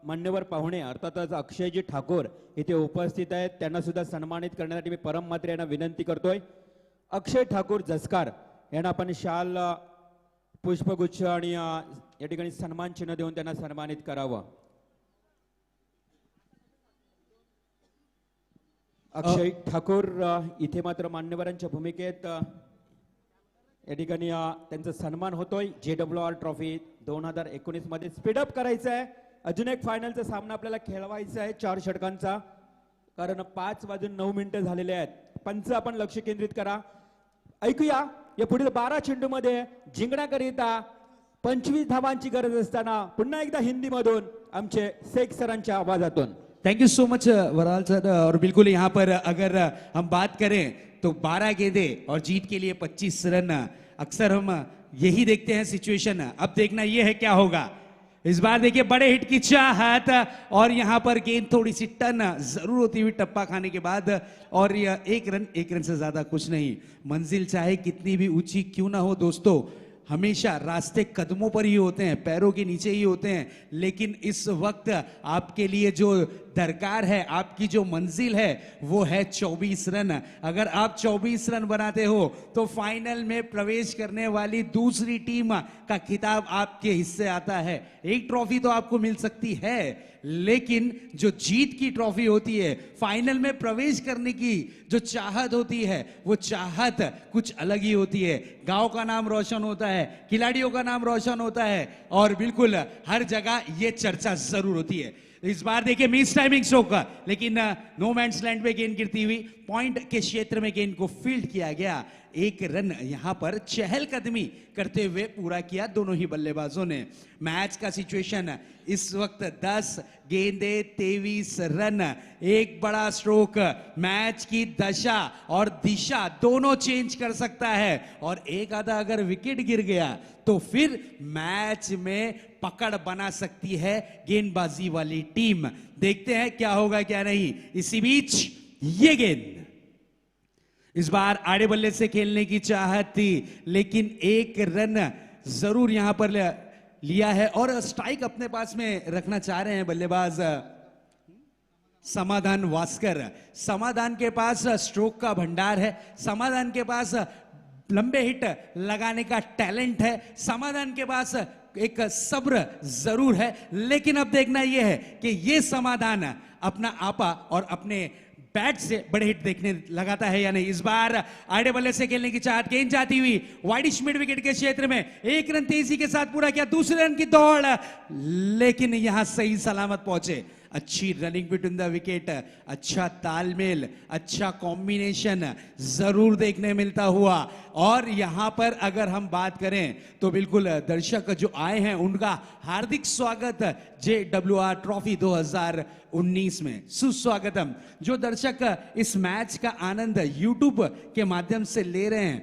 मान्यवर पाहुणे अर्थातच अक्षयजी ठाकूर इथे उपस्थित आहेत. त्यांना सुद्धा सन्मानित करण्यासाठी मी परम म्हात्रे यांना विनंती करतोय. अक्षय ठाकूर जसकार यांना आपण शाल, पुष्पगुच्छ आणि या ठिकाणी सन्मान चिन्ह देऊन त्यांना सन्मानित करावं. अक्षय ठाकूर इथे मात्र मान्यवरांच्या भूमिकेत या ठिकाणी त्यांचा सन्मान होतोय. JWR ट्रॉफी 2019 मध्ये स्पीडअप करायचं आहे. अजून एक फायनलचा सामना आपल्याला खेळवायचा आहे 4 षटकांचा, कारण 5:09 झालेले आहेत. पंच आपण लक्ष केंद्रित करा. ऐकूया या पुढील 12 चेंडूमध्ये जिंकण्याकरिता 25 धावांची गरज असताना पुन्हा एकदा हिंदी मधून आमचे शेख सरांच्या आवाजातून. Thank you so much Waral sir. और बिल्कुल यहाँ पर अगर हम बात करें तो 12 गेंदे और जीत के लिए 25 रन, अक्सर हम यही देखते हैं सिचुएशन. अब देखना यह है क्या होगा. इस बार देखिए बड़े हिट की चाहत और यहाँ पर गेंद थोड़ी सी टर्न जरूर होती हुई टप्पा खाने के बाद, और यह एक रन से ज्यादा कुछ नहीं. मंजिल चाहे कितनी भी ऊंची क्यों ना हो दोस्तों, हमेशा रास्ते कदमों पर ही होते हैं, पैरों के नीचे ही होते हैं. लेकिन इस वक्त आपके लिए जो दरकार है, आपकी जो मंजिल है वो है 24 रन. अगर आप 24 रन बनाते हो तो फाइनल में प्रवेश करने वाली दूसरी टीम का खिताब आपके हिस्से आता है. एक ट्रॉफी तो आपको मिल सकती है, लेकिन जो जीत की ट्रॉफी होती है, फाइनल में प्रवेश करने की जो चाहत होती है, वो चाहत कुछ अलग ही होती है. गांव का नाम रोशन होता है, खिलाड़ियों का नाम रोशन होता है, और बिल्कुल हर जगह ये चर्चा जरूर होती है. इस बार देखिए मिस टाइमिंग स्ट्रोक, लेकिन नो मैंस लैंड पे गेंद गिरती हुई पॉइंट के क्षेत्र में गेंद को फील्ड किया गया. 1 रन यहां पर चहलकदमी करते हुए पूरा किया दोनों ही बल्लेबाजों ने. मैच का सिचुएशन इस वक्त 10 गेंदे 23 रन. एक बड़ा स्ट्रोक मैच की दशा और दिशा दोनों चेंज कर सकता है, और एक आधा अगर विकेट गिर गया तो फिर मैच में पकड़ बना सकती है गेंदबाजी वाली टीम. देखते हैं क्या होगा क्या नहीं. इसी बीच ये गेंद इस बार आड़े बल्ले से खेलने की चाहत थी, लेकिन 1 रन जरूर यहां पर लिया है, और स्ट्राइक अपने पास में रखना चाह रहे हैं बल्लेबाज समाधान वास्कर. समाधान के पास स्ट्रोक का भंडार है, समाधान के पास लंबे हिट लगाने का टैलेंट है, समाधान के पास एक सब्र जरूर है. लेकिन अब देखना यह है कि यह समाधान अपना आपा और अपने बैट से बड़े हिट देखने लगाता है या नहीं. इस बार आड़े बल्ले से खेलने की चाहत, गेंद जाती हुई वाइडिश मिड विकेट के क्षेत्र में 1 रन तेजी के साथ पूरा किया. दूसरे रन की दौड़, लेकिन यहां सही सलामत पहुंचे. अच्छी रनिंग बिटवीन द विकेट, अच्छा तालमेल, अच्छा कॉम्बिनेशन जरूर देखने मिलता हुआ. और यहां पर अगर हम बात करें तो बिल्कुल दर्शक जो आए हैं उनका हार्दिक स्वागत JWR ट्रॉफी 2019 में. सुस्वागतम. जो दर्शक इस मैच का आनंद YouTube के माध्यम से ले रहे हैं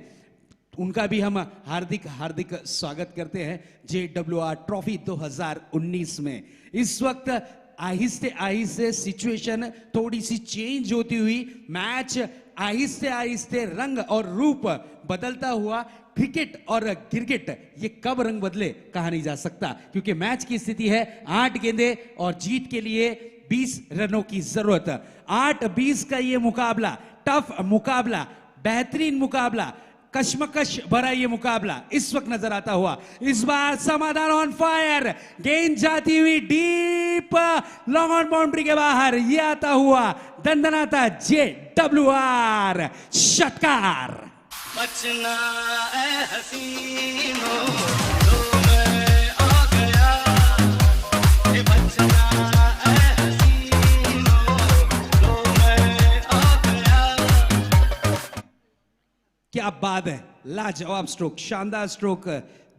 उनका भी हम हार्दिक हार्दिक स्वागत करते हैं JWR ट्रॉफी 2019 में. इस वक्त आहिस्ते आहिस्ते सिचुएशन थोड़ी सी चेंज होती हुई, मैच आहिस्ते आहिस्ते रंग और रूप बदलता हुआ. क्रिकेट और क्रिकेट ये कब रंग बदले कहा नहीं जा सकता, क्योंकि मैच की स्थिति है 8 गेंदे और जीत के लिए 20 रनों की जरूरत. 8-20 का ये मुकाबला, टफ मुकाबला, बेहतरीन मुकाबला, कश्मकश भरा ये मुकाबला इस वक्त नजर आता हुआ. इस बार समाधान ऑन फायर, गेंद जाती हुई डीप लॉन्ग ऑन बाउंड्री के बाहर, ये आता हुआ दंदनाता JWR षटकार. बचना ए हसीनो लो मैं आ गया ये बचना ए हसीनो लो मैं आ गया। क्या बात है, लाजवाब स्ट्रोक, शानदार स्ट्रोक,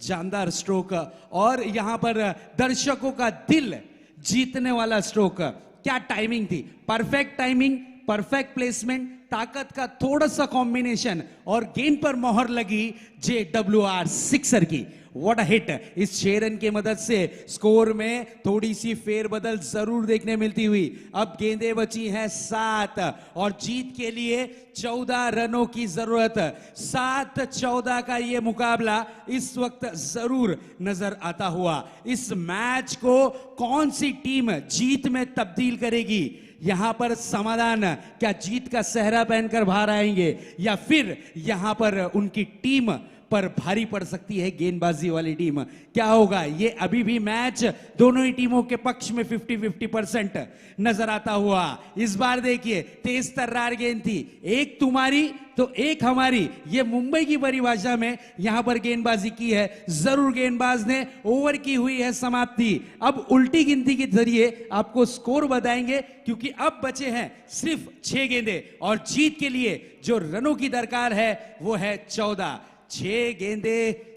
जानदार स्ट्रोक और यहां पर दर्शकों का दिल जीतने वाला स्ट्रोक। क्या टाइमिंग थी, परफेक्ट टाइमिंग, परफेक्ट प्लेसमेंट, ताकत का थोड़ा सा कॉम्बिनेशन और गेंद पर मोहर लगी JWR सिक्सर की। What a hit. Is 6 run की मदद से स्कोर में थोड़ी सी फेरबदल जरूर देखने मिलती हुई। अब गेंदें बची हैं 7 और जीत के लिए 14 रनों की जरूरत। 7-14 का ये मुकाबला इस वक्त जरूर नजर आता हुआ। इस मैच को कौन सी टीम जीत में तब्दील करेगी? यहां पर समाधान क्या जीत का सेहरा पहनकर बाहर आएंगे या फिर यहां पर उनकी टीम पर भारी पड़ सकती है गेंदबाजी वाली टीम? क्या होगा? ये अभी भी मैच दोनों ही टीमों के पक्ष में 50-50% नजर आता हुआ। इस बार देखिए तेज तर्रार गेंद थी, एक तुम्हारी तो एक हमारी, ये मुंबई की परिभाषा में यहां पर गेंदबाजी की है। जरूर गेंदबाज ने ओवर की हुई है समाप्ति। अब उल्टी गिनती के जरिए आपको स्कोर बताएंगे क्योंकि अब बचे हैं सिर्फ 6 गेंदें और जीत के लिए जो रनों की दरकार है वो है 14। 6 गेंदे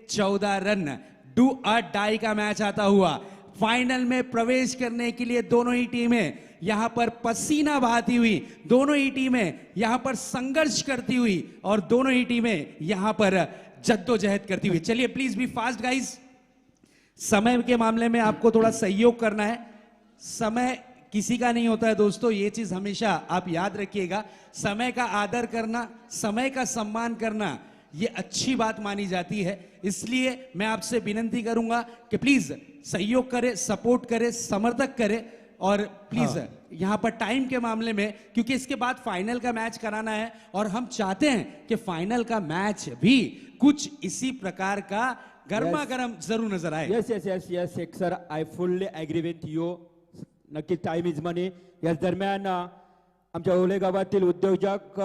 14 रन, डू और डाई का मैच आता हुआ। फाइनल में प्रवेश करने के लिए दोनों ही टीमें यहां पर पसीना बहाती हुई, दोनों ही टीमें यहां पर संघर्ष करती हुई और दोनों ही टीमें यहां पर जद्दोजहद करती हुई। चलिए प्लीज बी फास्ट गाइस। समय के मामले में आपको थोड़ा सहयोग करना है। समय किसी का नहीं होता है दोस्तों, ये चीज हमेशा आप याद रखिएगा। समय का आदर करना, समय का सम्मान करना ये अच्छी बात मानी जाती है। इसलिए मैं आपसे विनती करूंगा कि प्लीज सहयोग करें, सपोर्ट करें, समर्थक करें और प्लीज यहां पर टाइम के मामले में, क्योंकि इसके बाद फाइनल का मैच कराना है और हम चाहते हैं कि फाइनल का मैच भी कुछ इसी प्रकार का गर्मा गर्म जरूर नजर आए। Yes sir, I fully agree with you. नक्की टाइम इज मनी. याच दरम्यान आमच्या ओले गावातील उद्योजक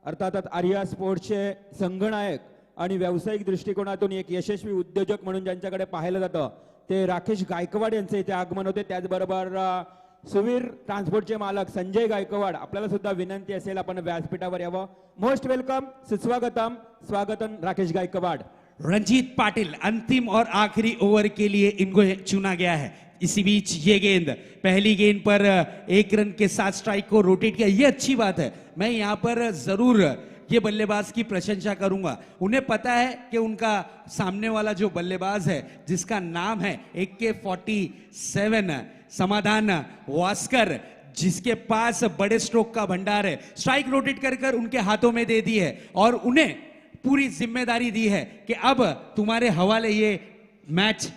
अर्थातच आर्या स्पोर्ट्सचे संघनायक आणि व्यावसायिक दृष्टिकोनातून एक यशस्वी उद्योजक म्हणून ज्यांच्याकडे पाहिलं जातं ते राकेश गायकवाड यांचे इथे आगमन होते. त्याचबरोबर सुवीर ट्रान्सपोर्टचे मालक संजय गायकवाड, आपल्याला सुद्धा विनंती असेल आपण व्यासपीठावर यावं. मोस्ट वेलकम, सुस्वागतम, स्वागतम राकेश गायकवाड. रंजीत पाटिल अंतिम और आखिरी ओवर के लिए इनको चुना गया है। इसी बीच ये गेंद, पहली गेंद पर 1 रन के साथ स्ट्राइक को रोटेट किया, ये अच्छी बात है। मैं यहां पर जरूर ये बल्लेबाज की प्रशंसा करूंगा। उन्हें पता है कि उनका सामने वाला जो बल्लेबाज है जिसका नाम है AK-47 समाधान वास्कर, जिसके पास बड़े स्ट्रोक का भंडार है, स्ट्राइक रोटेट कर उनके हाथों में दे दी है और उन्हें पूरी जिम्मेदारी दी है कि अब तुम्हारे हवाले ये मैच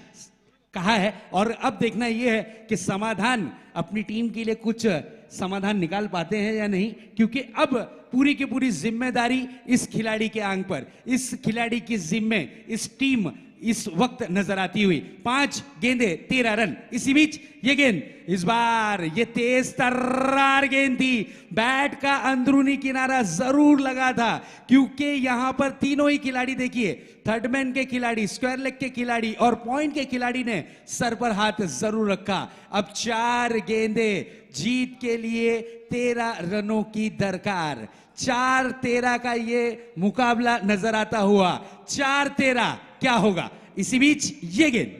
कहा है और अब देखना यह है कि समाधान अपनी टीम के लिए कुछ समाधान निकाल पाते हैं या नहीं, क्योंकि अब पूरी की पूरी जिम्मेदारी इस खिलाड़ी के आंग पर, इस खिलाड़ी की जिम्मे इस टीम इस वक्त नजर आती हुई। 5 गेंदे 13 रन। इसी बीच ये गेंद, इस बार ये तेज तर्रार गेंद थी, बैट का अंदरूनी किनारा जरूर लगा था क्योंकि यहां पर तीनों ही खिलाड़ी देखिए, थर्डमैन के खिलाड़ी, स्क्वायर लेग के खिलाड़ी और पॉइंट के खिलाड़ी ने सर पर हाथ जरूर रखा। अब 4 गेंदे, जीत के लिए 13 रनों की दरकार। 4-13 का ये मुकाबला नजर आता हुआ। 4-13 क्या होगा? इसी बीच ये गेंद,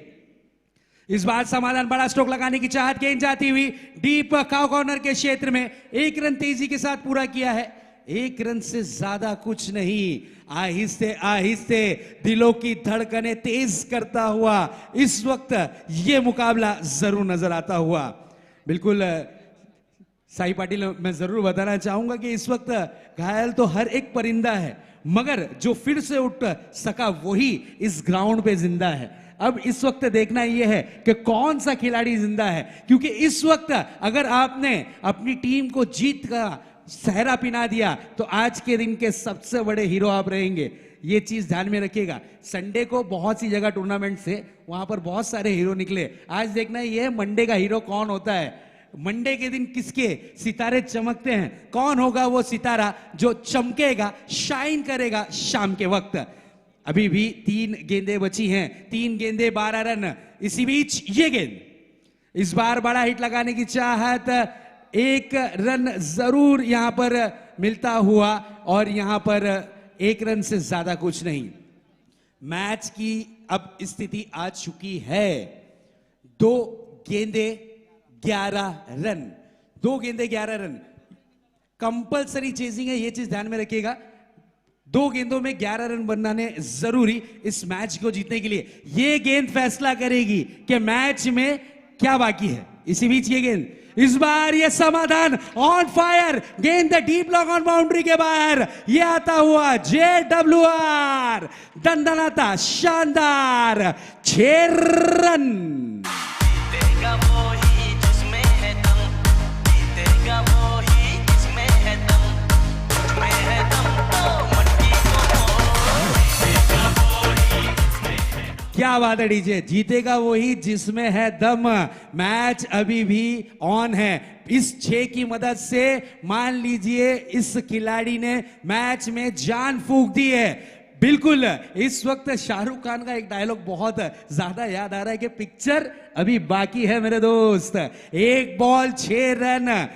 इस बार समाधान बड़ा स्ट्रोक लगाने की चाहत, गेंद जाती हुई डीप काउ कॉर्नर के क्षेत्र में 1 रन तेजी के साथ पूरा किया है। 1 रन से ज्यादा कुछ नहीं, आहिस्ते आहिस्ते दिलों की धड़कनें तेज करता हुआ इस वक्त ये मुकाबला जरूर नजर आता हुआ। बिल्कुल साई पाटिल, मैं जरूर बताना चाहूंगा कि इस वक्त घायल तो हर एक परिंदा है, मगर जो फिर से उठ सका वही इस ग्राउंड पे जिंदा है। अब इस वक्त देखना यह है कि कौन सा खिलाड़ी जिंदा है, क्योंकि इस वक्त अगर आपने अपनी टीम को जीत का सहरा पिना दिया तो आज के दिन के सबसे बड़े हीरो आप रहेंगे। ये चीज ध्यान में रखिएगा। संडे को बहुत सी जगह टूर्नामेंट से वहां पर बहुत सारे हीरो निकले, आज देखना यह मंडे का हीरो कौन होता है। मंडे के दिन किसके सितारे चमकते हैं? कौन होगा वो सितारा जो चमकेगा, शाइन करेगा शाम के वक्त? अभी भी 3 गेंदें बची हैं, 3 गेंदें 12 रन। इसी बीच ये गेंद, इस बार बड़ा हिट लगाने की चाहत, 1 रन जरूर यहां पर मिलता हुआ और यहां पर 1 रन से ज्यादा कुछ नहीं। मैच की अब स्थिति आ चुकी है 2 गेंदे 11 रन, 2 गेंदे 11 रन। कंपलसरी चेजिंग है, ये चीज ध्यान में रखिएगा। 2 गेंदों में 11 रन बनाने जरूरी इस मैच को जीतने के लिए। ये गेंद फैसला करेगी कि मैच में क्या बाकी है। इसी बीच ये गेंद, इस बार ये समाधान ऑन फायर, गेंद डीप लॉन्ग ऑन बाउंड्री के बाहर, ये आता हुआ JWR, दंदनाता शानदार 6 रन। क्या बात है डीजे, जीतेगा वही जिसमें है दम। मैच अभी भी ऑन है। इस 6 की मदद से मान लीजिए इस खिलाड़ी ने मैच में जान फूंक दी है। बिल्कुल, इस वक्त शाहरुख खान का एक डायलॉग बहुत ज्यादा याद आ रहा है कि पिक्चर अभी बाकी है मेरे दोस्त। 1 बॉल 6 रन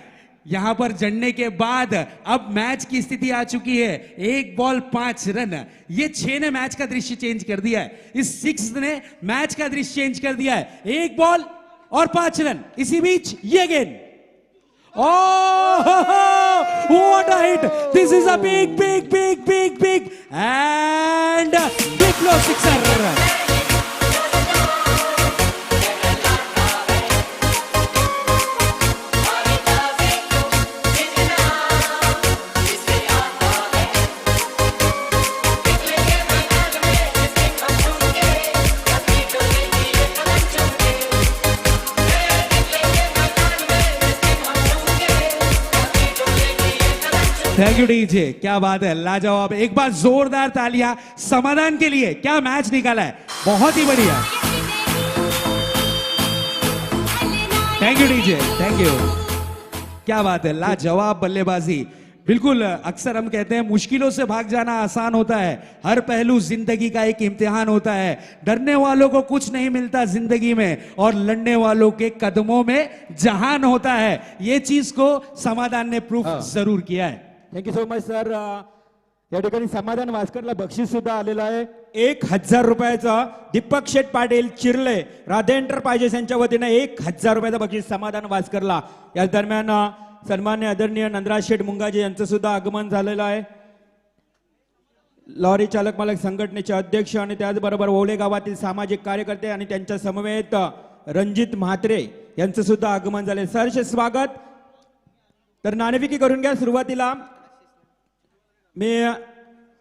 यहां पर जड़ने के बाद अब मैच की स्थिति आ चुकी है 1 बॉल 5 रन। ये 6 ने मैच का दृश्य चेंज कर दिया है, इस 6 ने मैच का दृश्य चेंज कर दिया है। 1 बॉल और 5 रन। इसी बीच ये गेंद, oh what a hit, this is a big big big big big end big close sixer. Thank you DJ, क्या बात है, लाजवाब। एक बार जोरदार तालियां समाधान के लिए। क्या मैच निकाला है, बहुत ही बढ़िया। Thank you DJ, thank you. क्या बात है, लाजवाब बल्लेबाजी। बिल्कुल, अक्सर हम कहते हैं मुश्किलों से भाग जाना आसान होता है, हर पहलू जिंदगी का एक इम्तिहान होता है। डरने वालों को कुछ नहीं मिलता जिंदगी में और लड़ने वालों के कदमों में जहान होता है। ये चीज को समाधान ने प्रूफ जरूर किया है। Thank you so much sir. या ठिकाणी समाधान वासकरला बक्षीस सुद्धा आलेलं आहे 1000 रुपयाचा। दीपक शेठ पाटील चिरले राधे एंटरप्राइजेस यांच्या वतीने 1000 रुपयाचं बक्षीस समाधान वासकरला। या दरम्यान सन्मान्य आदरणीय नंदराज शेठ मुंगाजी यांचं सुद्धा आगमन झालेलं आहे। लॉरी चालक मालक संघटनेचे अध्यक्ष आणि त्याचबरोबर ओले गावातील सामाजिक कार्यकर्ते आणि त्यांच्या समवेत रणजित म्हात्रे यांचं सुद्धा आगमन झाले। सहर्ष स्वागत। तर नाणेफेकी करून घ्या। सुरुवातीला मी